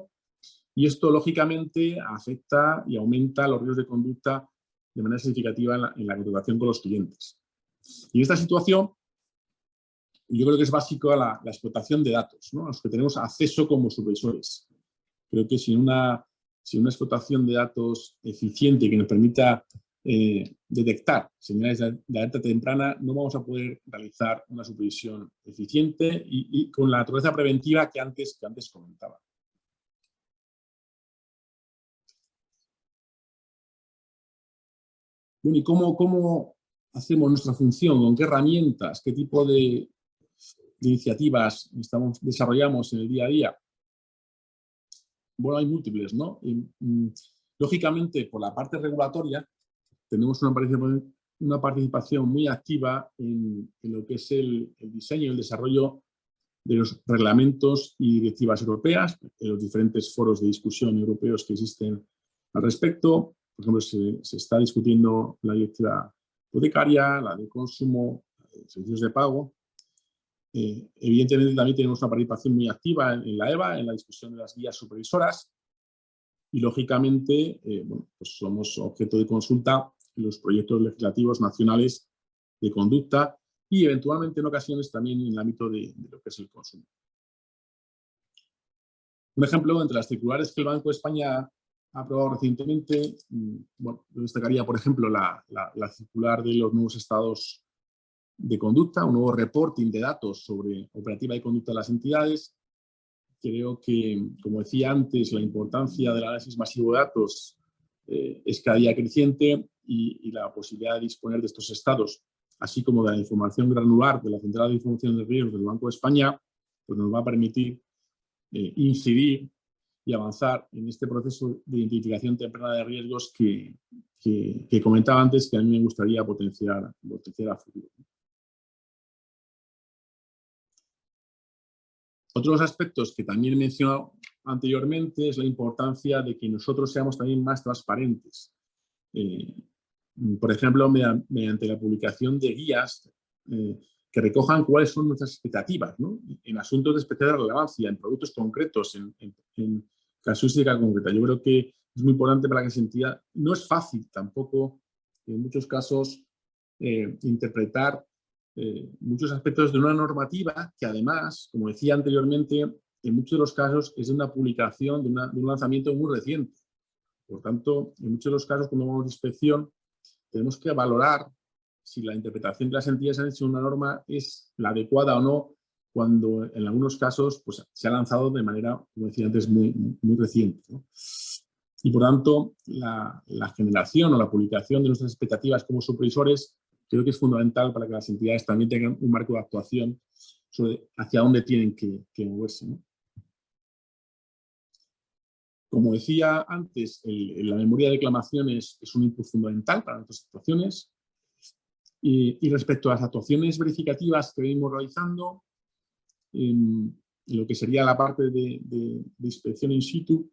Y esto, lógicamente, afecta y aumenta los riesgos de conducta de manera significativa en la contratación con los clientes. Y en esta situación, yo creo que es básico la explotación de datos, ¿no?, a los que tenemos acceso como supervisores. Creo que sin una explotación de datos eficiente que nos permita detectar señales de alerta temprana, no vamos a poder realizar una supervisión eficiente y con la naturaleza preventiva que antes comentaba. Bueno, ¿y cómo hacemos nuestra función? ¿Con qué herramientas? ¿Qué tipo de iniciativas desarrollamos en el día a día? Bueno, hay múltiples, ¿no? Lógicamente, por la parte regulatoria, tenemos una participación muy activa en lo que es el diseño y el desarrollo de los reglamentos y directivas europeas, en los diferentes foros de discusión europeos que existen al respecto. Por ejemplo, se está discutiendo la directiva hipotecaria, la de consumo, servicios de pago. Evidentemente, también tenemos una participación muy activa en la EBA, en la discusión de las guías supervisoras. Y, lógicamente, bueno, pues somos objeto de consulta en los proyectos legislativos nacionales de conducta y, eventualmente, en ocasiones, también en el ámbito de lo que es el consumo. Un ejemplo, entre las circulares que el Banco de España ha aprobado recientemente, bueno, yo destacaría, por ejemplo, la circular de los nuevos estados de conducta, un nuevo reporting de datos sobre operativa y conducta de las entidades. Creo que, como decía antes, la importancia del análisis masivo de datos es cada día creciente y la posibilidad de disponer de estos estados, así como de la información granular de la Central de Información de Riesgos del Banco de España, pues nos va a permitir incidir y avanzar en este proceso de identificación temprana de riesgos que comentaba antes, que a mí me gustaría potenciar a futuro. Otros aspectos que también he mencionado anteriormente es la importancia de que nosotros seamos también más transparentes. Por ejemplo, mediante la publicación de guías que recojan cuáles son nuestras expectativas, ¿no?, en asuntos de especial relevancia, en productos concretos, en casuística concreta. Yo creo que es muy importante para que se entienda. No es fácil tampoco, en muchos casos, interpretar muchos aspectos de una normativa que, además, como decía anteriormente, en muchos de los casos es de una publicación, de un lanzamiento muy reciente. Por tanto, en muchos de los casos, cuando vamos a inspección, tenemos que valorar si la interpretación que las entidades han hecho de una norma es la adecuada o no, cuando en algunos casos pues, se ha lanzado de manera, como decía antes, muy reciente, ¿no? Y, por tanto, la generación o la publicación de nuestras expectativas como supervisores creo que es fundamental para que las entidades también tengan un marco de actuación sobre hacia dónde tienen que moverse, ¿no? Como decía antes, la memoria de reclamaciones es un input fundamental para nuestras actuaciones. Y respecto a las actuaciones verificativas que venimos realizando, en lo que sería la parte de inspección in situ,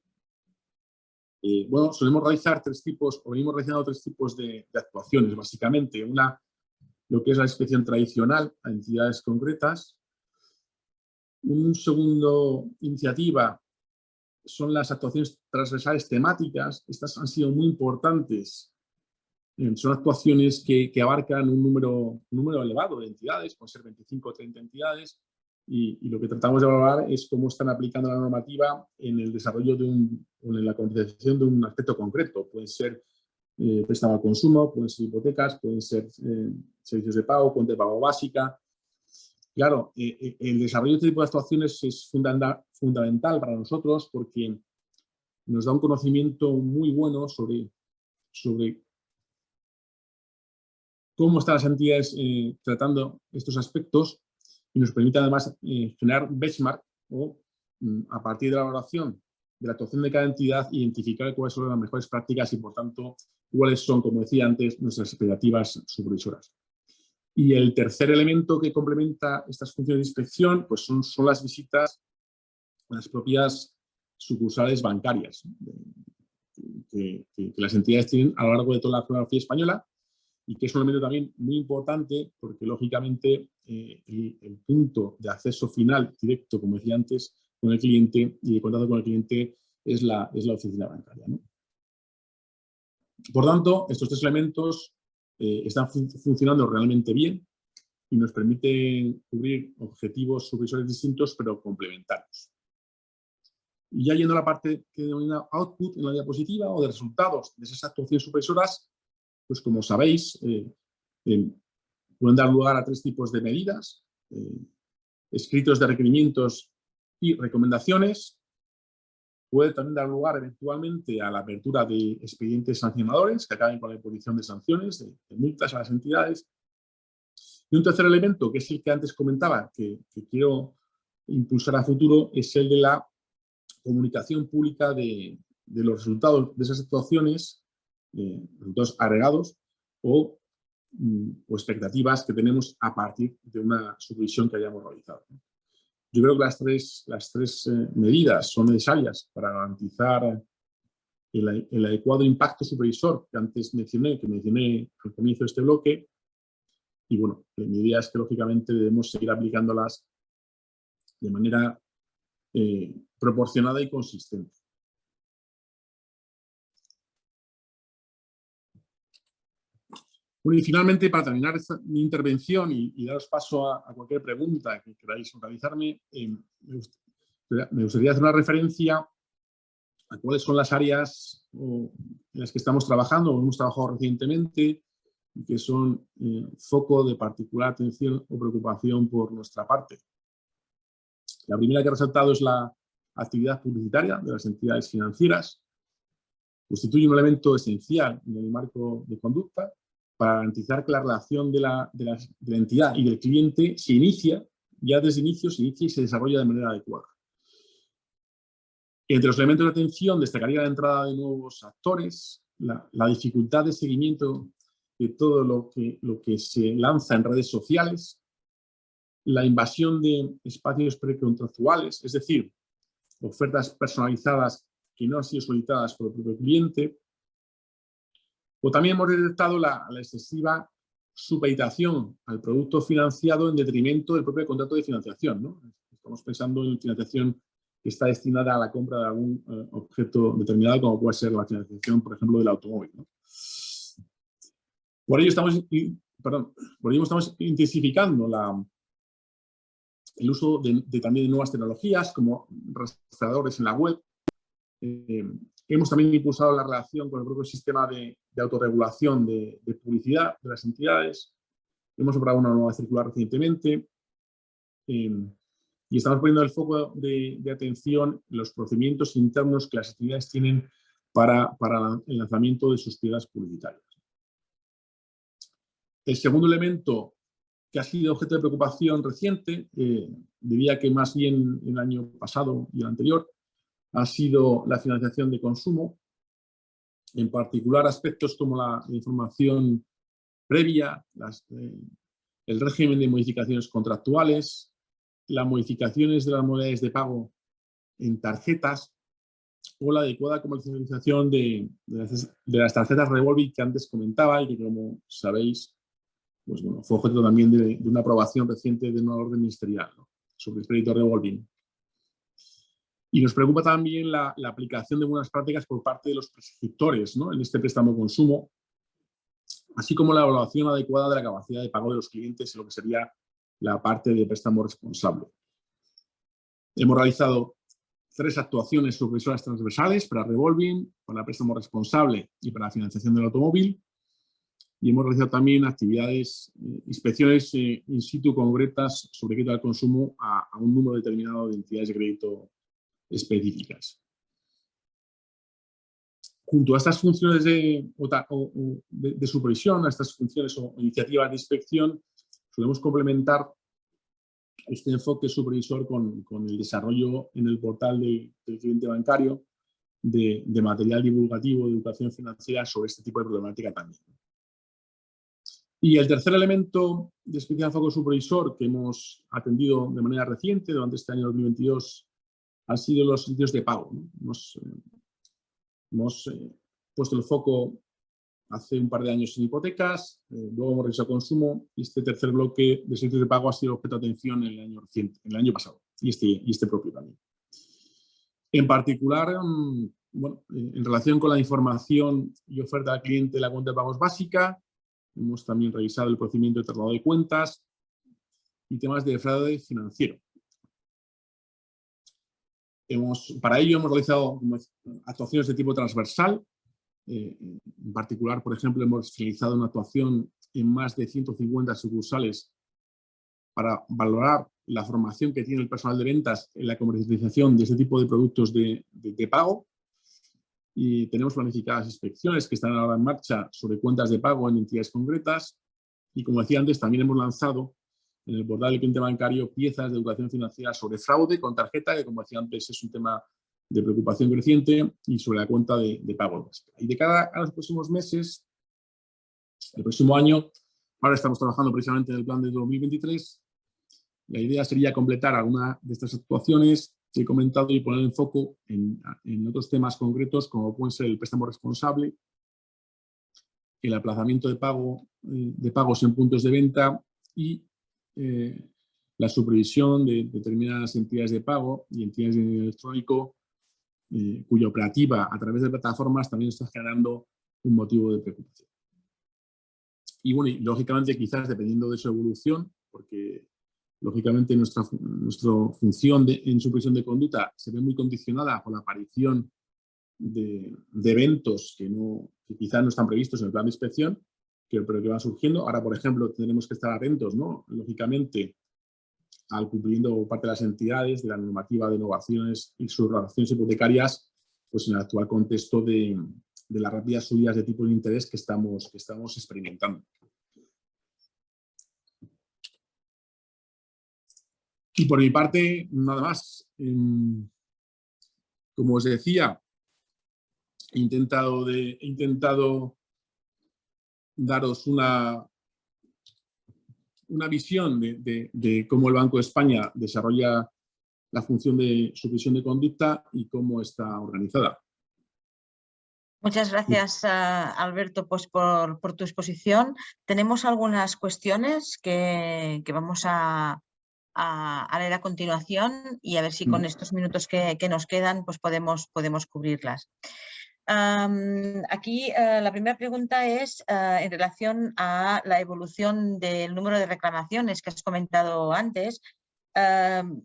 bueno, solemos realizar venimos realizando tres tipos de actuaciones, básicamente. Una, lo que es la inspección tradicional a entidades concretas. Un segundo iniciativa son las actuaciones transversales temáticas. Estas han sido muy importantes. Son actuaciones que abarcan un número elevado de entidades, pueden ser 25 o 30 entidades, y lo que tratamos de evaluar es cómo están aplicando la normativa en el desarrollo en la concreción de un aspecto concreto. Pueden ser préstamo al consumo, pueden ser hipotecas, pueden ser servicios de pago, cuenta de pago básica. Claro, el desarrollo de este tipo de actuaciones es fundamental para nosotros porque nos da un conocimiento muy bueno sobre cómo están las entidades tratando estos aspectos y nos permite además generar benchmark o a partir de la evaluación de la actuación de cada entidad identificar cuáles son las mejores prácticas y por tanto cuáles son, como decía antes, nuestras expectativas supervisoras. Y el tercer elemento que complementa estas funciones de inspección pues son las visitas a las propias sucursales bancarias que las entidades tienen a lo largo de toda la geografía española y que es un elemento también muy importante porque, lógicamente, el punto de acceso final directo, como decía antes, con el cliente y de contacto con el cliente es la oficina bancaria, ¿no? Por tanto, estos tres elementos están funcionando realmente bien y nos permiten cubrir objetivos supervisores distintos pero complementarios. Y ya yendo a la parte que denomina output en la diapositiva o de resultados de esas actuaciones supervisoras, pues como sabéis, pueden dar lugar a tres tipos de medidas, escritos de requerimientos y recomendaciones. Puede también dar lugar eventualmente a la apertura de expedientes sancionadores que acaben con la imposición de sanciones, de multas a las entidades. Y un tercer elemento, que es el que antes comentaba, que quiero impulsar a futuro, es el de la comunicación pública de los resultados de esas actuaciones, resultados agregados o expectativas que tenemos a partir de una supervisión que hayamos realizado. Yo creo que las tres medidas son necesarias para garantizar el adecuado impacto supervisor que antes mencioné al comienzo de este bloque. Y bueno, mi idea es que lógicamente debemos seguir aplicándolas de manera proporcionada y consistente. Bueno, y finalmente, para terminar mi intervención y daros paso a cualquier pregunta que queráis realizarme, me gustaría hacer una referencia a cuáles son las áreas en las que estamos trabajando o hemos trabajado recientemente y que son foco de particular atención o preocupación por nuestra parte. La primera que he resaltado es la actividad publicitaria de las entidades financieras. Constituye un elemento esencial en el marco de conducta para garantizar que la relación de la entidad y del cliente se inicia, ya desde inicio se inicia y se desarrolla de manera adecuada. Entre los elementos de atención destacaría la entrada de nuevos actores, la dificultad de seguimiento de todo lo que se lanza en redes sociales, la invasión de espacios precontractuales, es decir, ofertas personalizadas que no han sido solicitadas por el propio cliente. O también hemos detectado la excesiva supeditación al producto financiado en detrimento del propio contrato de financiación, ¿no? Estamos pensando en financiación que está destinada a la compra de algún objeto determinado, como puede ser la financiación, por ejemplo, del automóvil, ¿no? Por ello estamos intensificando el uso también de nuevas tecnologías como rastreadores en la web. Hemos también impulsado la relación con el propio sistema de autorregulación de publicidad de las entidades. Hemos aprobado una nueva circular recientemente y estamos poniendo el foco de atención en los procedimientos internos que las entidades tienen para el lanzamiento de sus piezas publicitarias. El segundo elemento que ha sido objeto de preocupación reciente, diría que más bien el año pasado y el anterior, ha sido la financiación de consumo, en particular aspectos como la información previa, el régimen de modificaciones contractuales, las modificaciones de las modalidades de pago en tarjetas o la adecuada comercialización de las tarjetas revolving que antes comentaba y que, como sabéis, pues bueno, fue objeto también de una aprobación reciente de una orden ministerial, ¿no?, sobre el crédito revolving. Y nos preocupa también la aplicación de buenas prácticas por parte de los prescriptores, ¿no?, en este préstamo consumo, así como la evaluación adecuada de la capacidad de pago de los clientes en lo que sería la parte de préstamo responsable. Hemos realizado 3 actuaciones supervisoras transversales para revolving, para préstamo responsable y para la financiación del automóvil. Y hemos realizado también actividades, inspecciones in situ concretas sobre crédito al consumo a un número determinado de entidades de crédito específicas. Junto a estas funciones de supervisión, a estas funciones o iniciativas de inspección, solemos complementar este enfoque supervisor con el desarrollo en el portal del cliente bancario de material divulgativo de educación financiera sobre este tipo de problemática también. Y el tercer elemento de especial foco supervisor que hemos atendido de manera reciente durante este año 2022 han sido los servicios de pago, ¿no? Hemos puesto el foco hace un par de años en hipotecas, luego hemos revisado consumo y este tercer bloque de servicios de pago ha sido objeto de atención en el año reciente, en el año pasado, y este propio también. En particular, bueno, en relación con la información y oferta al cliente de la cuenta de pagos básica, hemos también revisado el procedimiento de traslado de cuentas y temas de fraude financiero. Para ello hemos realizado actuaciones de tipo transversal. En particular, por ejemplo, hemos realizado una actuación en más de 150 sucursales para valorar la formación que tiene el personal de ventas en la comercialización de este tipo de productos de pago. Y tenemos planificadas inspecciones que están ahora en marcha sobre cuentas de pago en entidades concretas. Y como decía antes, también hemos lanzado en el portal del cliente bancario piezas de educación financiera sobre fraude con tarjeta, que como decía antes es un tema de preocupación creciente, y sobre la cuenta de pago. Y de cara a los próximos meses, el próximo año, ahora estamos trabajando precisamente en el plan de 2023, la idea sería completar alguna de estas actuaciones que he comentado y poner en foco en otros temas concretos como pueden ser el préstamo responsable, el aplazamiento de pagos en puntos de venta y la supervisión de determinadas entidades de pago y entidades de dinero electrónico cuya operativa a través de plataformas también está generando un motivo de preocupación. Y bueno, y lógicamente quizás dependiendo de su evolución, porque lógicamente nuestra función en supervisión de conducta se ve muy condicionada por la aparición de eventos que quizás no están previstos en el plan de inspección, pero que van surgiendo. Ahora, por ejemplo, tenemos que estar atentos, ¿no?, lógicamente, al cumplimiento parte de las entidades de la normativa de innovaciones y subrogaciones hipotecarias, pues en el actual contexto de las rápidas subidas de tipos de interés que estamos experimentando. Y por mi parte, nada más. Como os decía, he intentado daros una visión de cómo el Banco de España desarrolla la función de supervisión de conducta y cómo está organizada. Muchas gracias, Alberto, pues por tu exposición. Tenemos algunas cuestiones que vamos a leer a continuación y a ver si con estos minutos que nos quedan pues podemos cubrirlas. Aquí la primera pregunta es en relación a la evolución del número de reclamaciones que has comentado antes.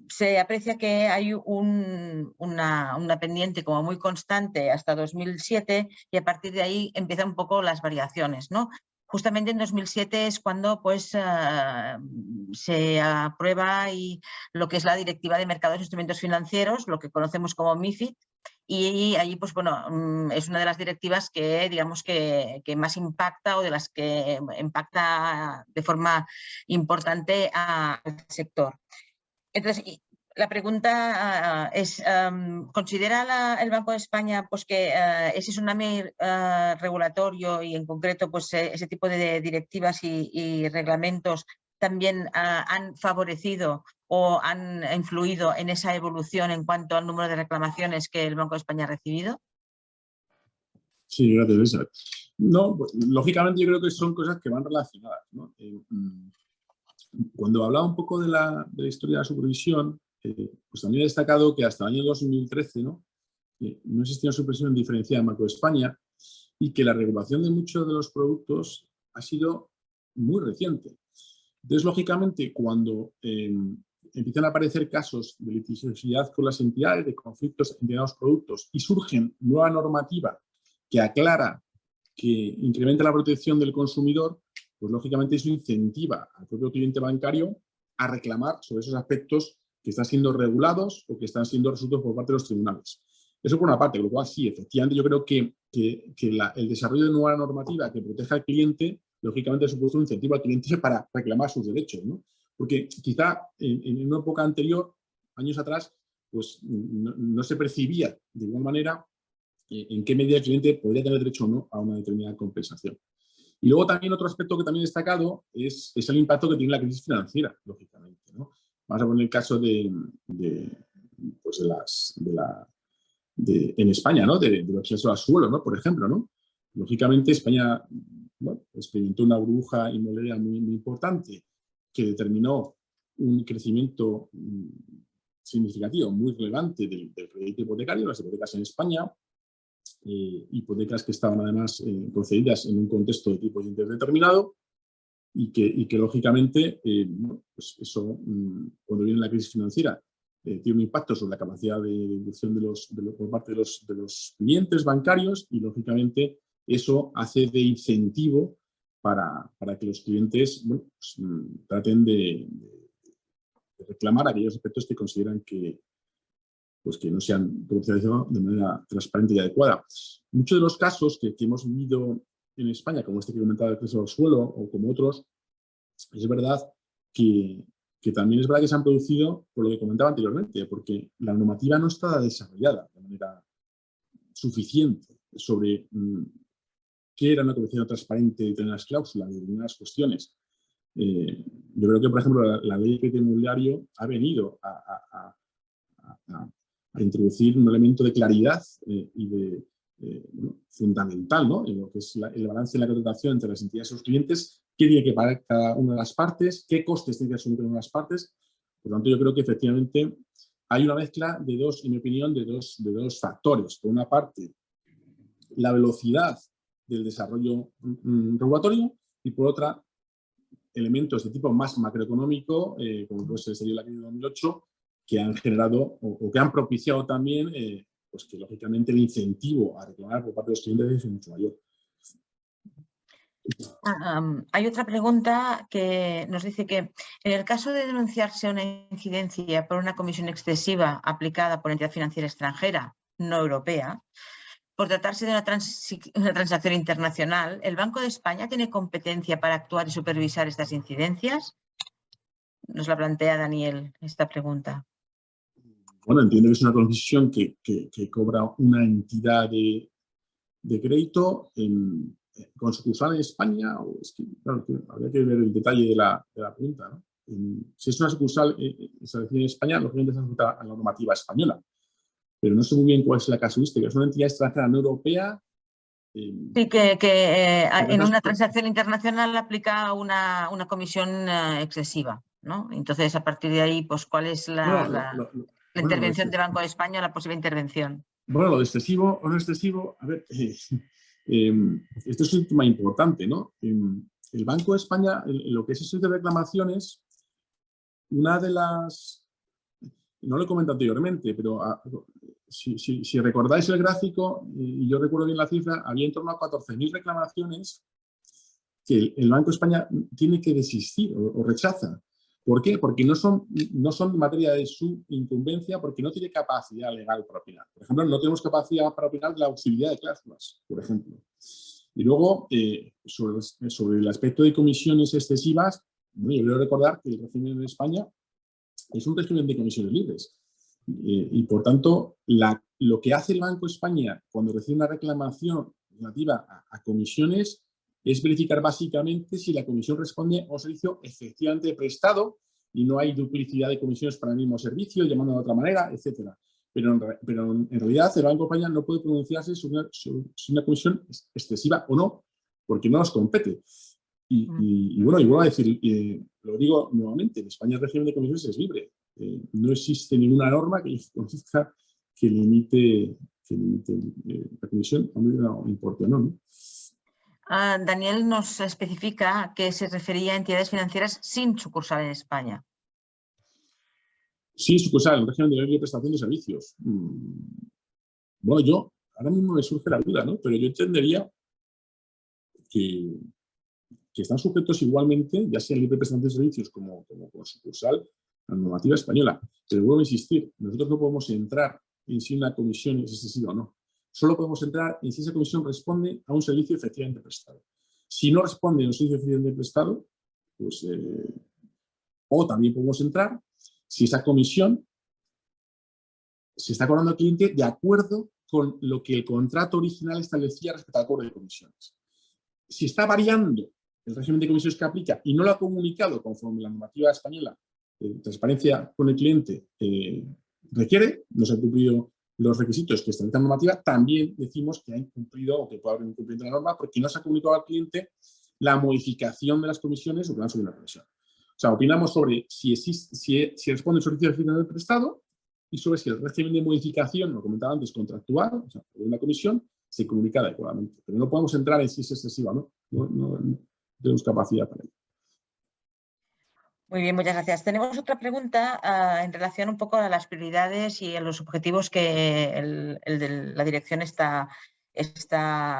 Se aprecia que hay una pendiente como muy constante hasta 2007 y a partir de ahí empiezan un poco las variaciones, ¿no? Justamente en 2007 es cuando pues, se aprueba lo que es la Directiva de Mercados de Instrumentos Financieros, lo que conocemos como MiFID, y allí pues, bueno, es una de las directivas que digamos que más impacta o de las que impacta de forma importante al sector. Entonces, la pregunta es, ¿considera el Banco de España pues, que ese tsunami regulatorio y en concreto pues, ese tipo de directivas y reglamentos también han favorecido o han influido en esa evolución en cuanto al número de reclamaciones que el Banco de España ha recibido? Sí, gracias, Elizabeth. No, pues, lógicamente yo creo que son cosas que van relacionadas, ¿no? Cuando hablaba un poco de la historia de la supervisión, pues también he destacado que hasta el año 2013 no existía una supervisión diferenciada en Banco de España y que la regulación de muchos de los productos ha sido muy reciente. Entonces, lógicamente, cuando empiezan a aparecer casos de litigiosidad con las entidades, de conflictos entre los productos y surgen nueva normativa que aclara, que incrementa la protección del consumidor, pues lógicamente eso incentiva al propio cliente bancario a reclamar sobre esos aspectos que están siendo regulados o que están siendo resueltos por parte de los tribunales. Eso por una parte, con lo cual sí, efectivamente yo creo que el desarrollo de nueva normativa que proteja al cliente, lógicamente supone un incentivo al cliente para reclamar sus derechos, ¿no? Porque quizá en una época anterior, años atrás, pues no se percibía de igual manera en qué medida el cliente podría tener derecho o no a una determinada compensación. Y luego también otro aspecto que también he destacado es el impacto que tiene la crisis financiera, lógicamente, ¿no? Vamos a poner el caso en España, ¿no? De los accesos al suelo, ¿no? Por ejemplo, ¿no? Lógicamente España, bueno, experimentó una burbuja inmobiliaria muy importante que determinó un crecimiento significativo, muy relevante del crédito hipotecario, las hipotecas en España, hipotecas que estaban además concedidas en un contexto de tipos de interés determinado y que lógicamente, bueno, pues eso, cuando viene la crisis financiera, tiene un impacto sobre la capacidad de deducción por parte de los clientes bancarios y, lógicamente, eso hace de incentivo para que los clientes, bueno, pues, traten de reclamar aquellos aspectos que consideran que no se han comercializado de manera transparente y adecuada. Muchos de los casos que hemos vivido en España, como este que comentaba el acceso al suelo o como otros, es verdad que también es verdad que se han producido por lo que comentaba anteriormente, porque la normativa no está desarrollada de manera suficiente sobre qué era una comercialización transparente y tener las cláusulas de determinadas cuestiones. Yo creo que, por ejemplo, la ley de crédito inmobiliario ha venido a introducir un elemento de claridad y fundamental, ¿no? En lo que es el balance en la contratación entre las entidades y los clientes, qué tiene que pagar cada una de las partes, qué costes tiene que asumir cada una de las partes. Por lo tanto, yo creo que efectivamente hay una mezcla de dos, en mi opinión, de dos factores. Por una parte, la velocidad del desarrollo regulatorio y por otra, elementos de tipo más macroeconómico, como puede ser la crisis de 2008, que han generado o que han propiciado también pues que lógicamente el incentivo a reclamar por parte de los clientes es mucho mayor. Hay otra pregunta que nos dice que en el caso de denunciarse una incidencia por una comisión excesiva aplicada por entidad financiera extranjera no europea, por tratarse de una transacción internacional, ¿el Banco de España tiene competencia para actuar y supervisar estas incidencias? Nos la plantea Daniel esta pregunta. Bueno, entiendo que es una concesión que cobra una entidad de crédito con sucursal en España, o es que, claro, habría que ver el detalle de la pregunta, ¿no? Si es una sucursal establecida en España, lógicamente está sujeta a la normativa española, pero no sé muy bien cuál es la casuística. Es una entidad extranjera no europea. Sí, que en una transacción internacional aplica una comisión excesiva, ¿no? Entonces, a partir de ahí, pues, ¿cuál es la intervención de Banco de España, la posible intervención? Bueno, lo de excesivo o no excesivo, a ver, esto es un tema importante, ¿no? El Banco de España, en lo que es el de reclamaciones, una de las, no lo he comentado anteriormente, pero si recordáis el gráfico, y yo recuerdo bien la cifra, había en torno a 14.000 reclamaciones que el Banco de España tiene que desistir o rechaza. ¿Por qué? Porque no son materia de su incumbencia, porque no tiene capacidad legal para opinar. Por ejemplo, no tenemos capacidad para opinar de la auxiliaridad de cláusulas, por ejemplo. Y luego, sobre el aspecto de comisiones excesivas, bueno, yo quiero recordar que el régimen en España es un régimen de comisiones libres. Y por tanto, lo que hace el Banco de España cuando recibe una reclamación relativa a comisiones es verificar básicamente si la comisión responde a un servicio efectivamente prestado y no hay duplicidad de comisiones para el mismo servicio, llamando de otra manera, etc. Pero en realidad el Banco de España no puede pronunciarse sobre una comisión excesiva o no, porque no nos compete. Y bueno, y vuelvo a decir, lo digo nuevamente, en España el régimen de comisiones es libre. No existe ninguna norma que conozca que limite la comisión, a mí no importa, ¿no? Daniel nos especifica que se refería a entidades financieras sin sucursal en España. Sin sucursal, el régimen de libre prestación de servicios. Bueno, ahora mismo me surge la duda, ¿no? Pero yo entendería que están sujetos igualmente, ya sea libre prestación de servicios como sucursal, a la normativa española. Pero vuelvo a insistir, nosotros no podemos entrar en si una comisión es excesiva o no. Solo podemos entrar en si esa comisión responde a un servicio efectivamente prestado. Si no responde a un servicio efectivamente prestado, pues, o también podemos entrar si esa comisión se está cobrando al cliente de acuerdo con lo que el contrato original establecía respecto al cobro de comisiones. Si está variando el régimen de comisiones que aplica y no lo ha comunicado conforme la normativa española de transparencia con el cliente requiere, no se han cumplido los requisitos que establece la normativa, también decimos que ha incumplido o que puede haber incumplimiento de la norma porque no se ha comunicado al cliente la modificación de las comisiones o que van sobre una comisión. O sea, opinamos sobre si responde el servicio de prestado y sobre si el régimen de modificación, lo comentaba antes, contractual, o sea, de una comisión, se comunica adecuadamente. Pero no podemos entrar en si es excesiva, ¿no? No tenemos capacidad para ello. Muy bien, muchas gracias. Tenemos otra pregunta en relación un poco a las prioridades y a los objetivos que el de la dirección está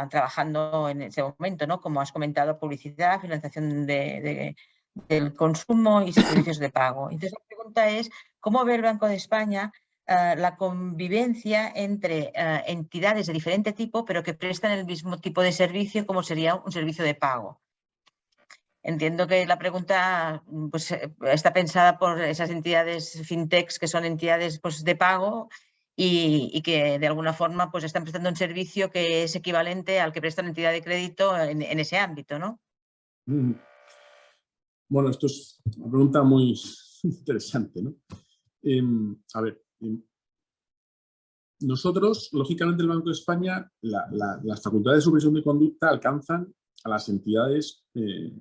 trabajando en ese momento, ¿no? Como has comentado, publicidad, financiación del consumo y servicios de pago. Entonces, la pregunta es, ¿cómo ve el Banco de España la convivencia entre entidades de diferente tipo, pero que prestan el mismo tipo de servicio, como sería un servicio de pago? Entiendo que la pregunta pues, está pensada por esas entidades fintechs que son entidades pues, de pago y que de alguna forma pues, están prestando un servicio que es equivalente al que presta una entidad de crédito en ese ámbito, ¿no? Bueno, esto es una pregunta muy interesante, ¿no? A ver, nosotros, lógicamente, el Banco de España, las facultades de supervisión de conducta alcanzan a las entidades que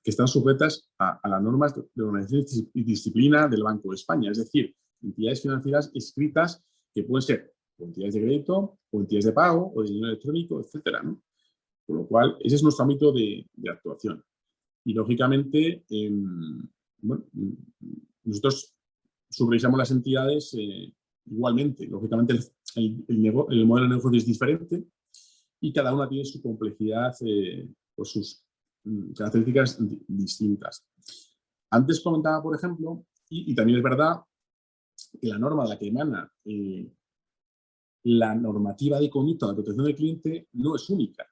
están sujetas a las normas de organización y disciplina del Banco de España, es decir, entidades financieras escritas que pueden ser entidades de crédito, o entidades de pago, o de dinero electrónico, etcétera, ¿no? Con lo cual, ese es nuestro ámbito de actuación. Y, lógicamente, bueno, nosotros supervisamos las entidades igualmente. Lógicamente, el modelo de negocio es diferente y cada una tiene su complejidad por sus características distintas. Antes comentaba, por ejemplo, y también es verdad que la norma de la que emana la normativa de conducta de protección del cliente no es única.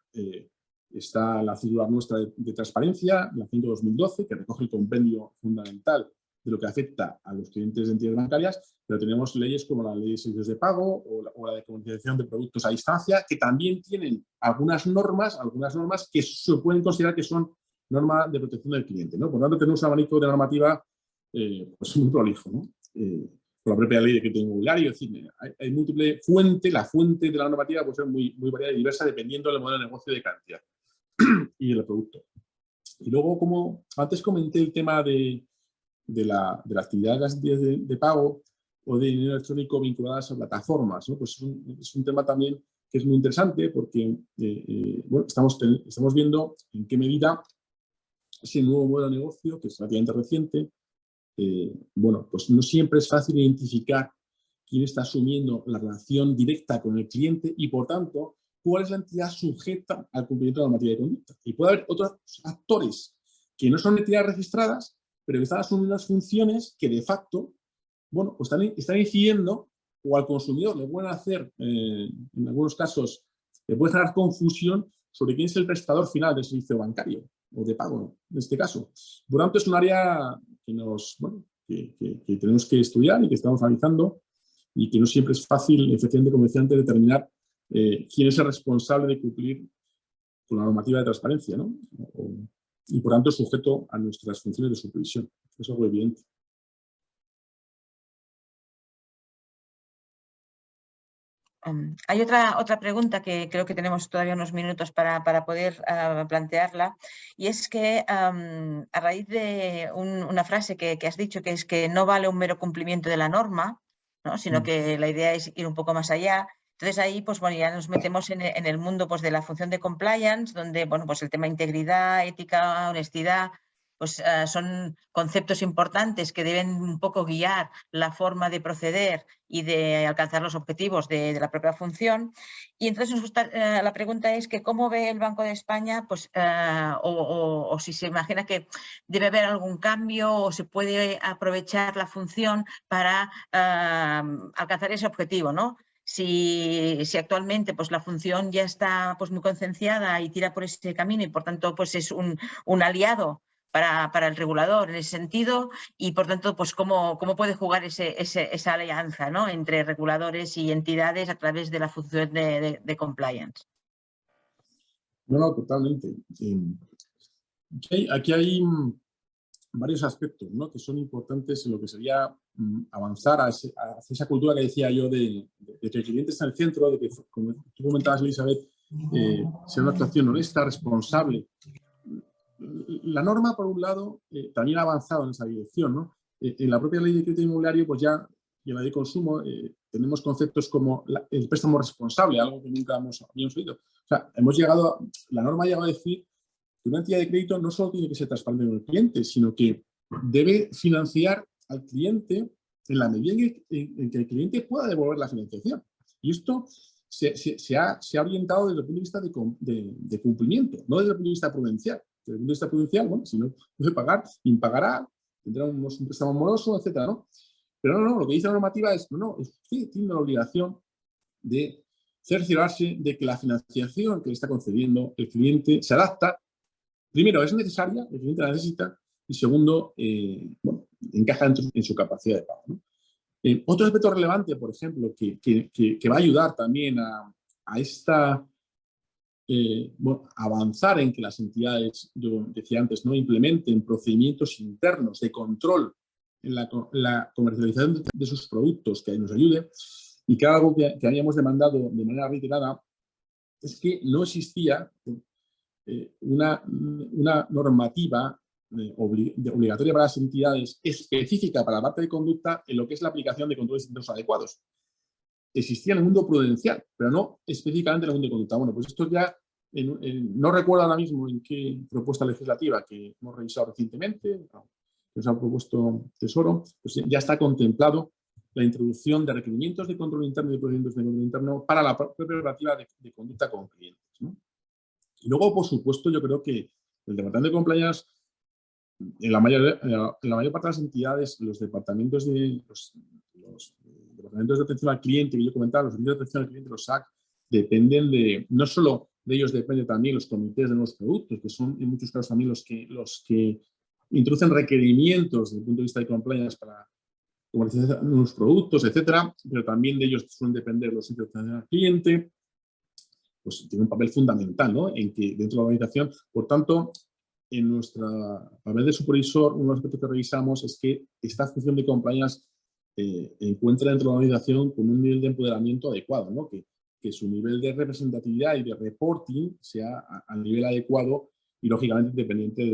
Está la circular nuestra de transparencia, la 5/2012, que recoge el compendio fundamental de lo que afecta a los clientes de entidades bancarias, pero tenemos leyes como la ley de servicios de pago o la de comercialización de productos a distancia, que también tienen algunas normas que se pueden considerar que son normas de protección del cliente, ¿no? Por lo tanto, tenemos un abanico de normativa pues muy prolijo, ¿no? Por la propia ley de crédito inmobiliario, es decir, hay múltiple fuente, la fuente de la normativa puede ser muy variada y diversa dependiendo del modelo de negocio de cantidad y del producto. Y luego, como antes comenté el tema de la actividad de las entidades de pago o de dinero electrónico vinculadas a plataformas, ¿no? Pues es un tema también que es muy interesante porque bueno, estamos viendo en qué medida ese nuevo modelo de negocio, que es relativamente reciente, bueno, pues no siempre es fácil identificar quién está asumiendo la relación directa con el cliente y, por tanto, cuál es la entidad sujeta al cumplimiento de la normativa de conducta. Y puede haber otros actores que no son entidades registradas, pero que están asumiendo unas funciones que, de facto, bueno, pues están incidiendo o al consumidor le pueden hacer, en algunos casos, le puede generar confusión sobre quién es el prestador final del servicio bancario o de pago, en este caso. Por lo tanto, es un área que tenemos que estudiar y que estamos analizando y que no siempre es fácil, efectivamente, como decía antes, determinar quién es el responsable de cumplir con la normativa de transparencia, ¿no? Y, por tanto, sujeto a nuestras funciones de supervisión. Eso es muy evidente. Hay otra pregunta que creo que tenemos todavía unos minutos para poder plantearla, y es que a raíz de una frase que has dicho, que es que no vale un mero cumplimiento de la norma, ¿no? Sino que la idea es ir un poco más allá. Entonces ahí pues, bueno, ya nos metemos en el mundo pues, de la función de compliance, donde bueno, pues el tema de integridad, ética, honestidad, pues son conceptos importantes que deben un poco guiar la forma de proceder y de alcanzar los objetivos de la propia función. Y entonces la pregunta es que cómo ve el Banco de España, pues, o si se imagina que debe haber algún cambio o se puede aprovechar la función para alcanzar ese objetivo, ¿no? Si actualmente pues, la función ya está pues, muy concienciada y tira por ese camino y por tanto pues, es un aliado para el regulador en ese sentido y, por tanto, pues cómo puede jugar esa alianza, ¿no? Entre reguladores y entidades a través de la función de compliance. No, totalmente. Aquí hay varios aspectos, ¿no? Que son importantes en lo que sería avanzar hacia esa cultura que decía yo de que el cliente está en el centro, de que, como tú comentabas, Elizabeth, sea una actuación honesta, responsable. La norma, por un lado, también ha avanzado en esa dirección, ¿no? En la propia ley de crédito inmobiliario, pues ya, y en la ley de consumo, tenemos conceptos como el préstamo responsable, algo que nunca habíamos oído. O sea, la norma ha llegado a decir que una entidad de crédito no solo tiene que ser transparente con el cliente, sino que debe financiar al cliente en la medida en que el cliente pueda devolver la financiación. Y esto se ha orientado desde el punto de vista de cumplimiento, no desde el punto de vista prudencial. Desde el punto de vista prudencial, bueno, si no puede pagar, impagará, tendrá un préstamo moroso, etcétera, ¿no? Pero no, lo que dice la normativa es, usted tiene la obligación de cerciorarse de que la financiación que le está concediendo el cliente se adapta. Primero, es necesaria, el cliente la necesita, y segundo, encaja en su capacidad de pago, ¿no? Otro aspecto relevante, por ejemplo, que va a ayudar también a avanzar en que las entidades, yo decía antes, no implementen procedimientos internos de control en la comercialización de sus productos, que nos ayude, y que algo que habíamos demandado de manera reiterada es que no existía una normativa obligatoria para las entidades específica para la parte de conducta en lo que es la aplicación de controles internos adecuados. Existía en el mundo prudencial, pero no específicamente en el mundo de conducta. Bueno, pues esto ya, no recuerdo ahora mismo en qué propuesta legislativa que hemos revisado recientemente, que nos ha propuesto Tesoro, pues ya está contemplado la introducción de requerimientos de control interno y de procedimientos de control interno para la propia prerrogativa de conducta con clientes, ¿no? Y luego, por supuesto, yo creo que el Departamento de Compliance, en la mayor parte de las entidades, los departamentos los departamentos de atención al cliente que yo comentaba, los servicios de atención al cliente, los SAC, dependen no solo de ellos dependen también los comités de nuevos productos, que son en muchos casos también los que introducen requerimientos desde el punto de vista de compliance para comercializar nuevos productos, etcétera, pero también de ellos suelen depender los servicios de atención al cliente. Pues tiene un papel fundamental, ¿no? En que dentro de la organización, por tanto, en nuestra papel de supervisor, uno de los aspectos que revisamos es que esta función de compliance encuentra dentro de la organización con un nivel de empoderamiento adecuado, ¿no? Que su nivel de representatividad y de reporting sea al nivel adecuado y, lógicamente, independiente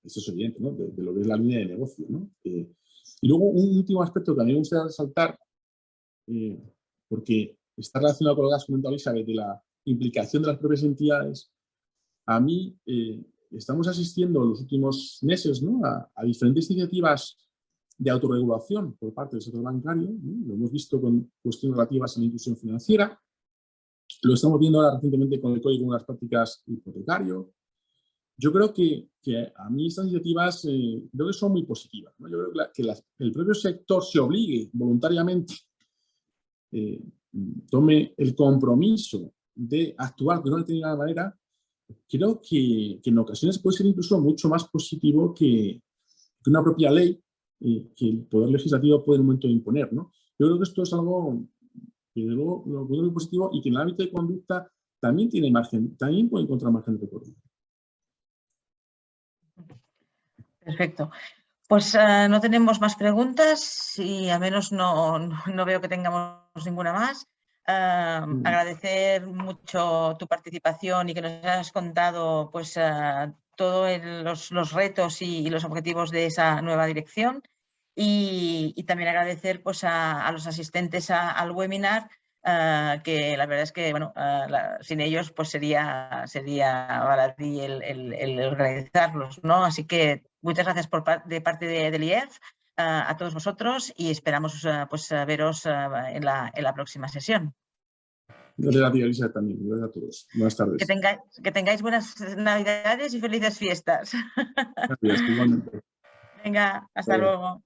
eso es evidente, ¿no? De lo que es la línea de negocio, ¿no? Y luego, un último aspecto que a mí me gustaría resaltar, porque está relacionado con lo que has comentado, Elizabeth, de la implicación de las propias entidades. A mí estamos asistiendo en los últimos meses, ¿no? a diferentes iniciativas de autorregulación por parte del sector bancario, ¿no? Lo hemos visto con cuestiones relativas a la inclusión financiera, lo estamos viendo ahora recientemente con el Código de Buenas Prácticas hipotecario. Yo creo que a mí estas iniciativas creo que son muy positivas, ¿no? Yo creo que el propio sector se obligue voluntariamente, tome el compromiso de actuar de una determinada manera, creo que en ocasiones puede ser incluso mucho más positivo que una propia ley que el Poder Legislativo puede en un momento imponer, ¿no? Yo creo que esto es algo que de luego lo encuentro muy positivo y que en el ámbito de conducta también puede encontrar margen de recorrido. Perfecto. Pues no tenemos más preguntas y a menos no veo que tengamos ninguna más. Agradecer mucho tu participación y que nos hayas contado pues, todos los retos y los objetivos de esa nueva dirección. Y también agradecer pues, a los asistentes al webinar, que la verdad es que bueno, sin ellos pues sería baladí el organizarlos, ¿no? Así que muchas gracias de parte del IEF a todos vosotros y esperamos pues, veros en la próxima sesión. Gracias a ti, Elisa, también. Gracias a todos. Buenas tardes. Que tengáis buenas Navidades y felices fiestas. Gracias, igualmente. Venga, hasta luego.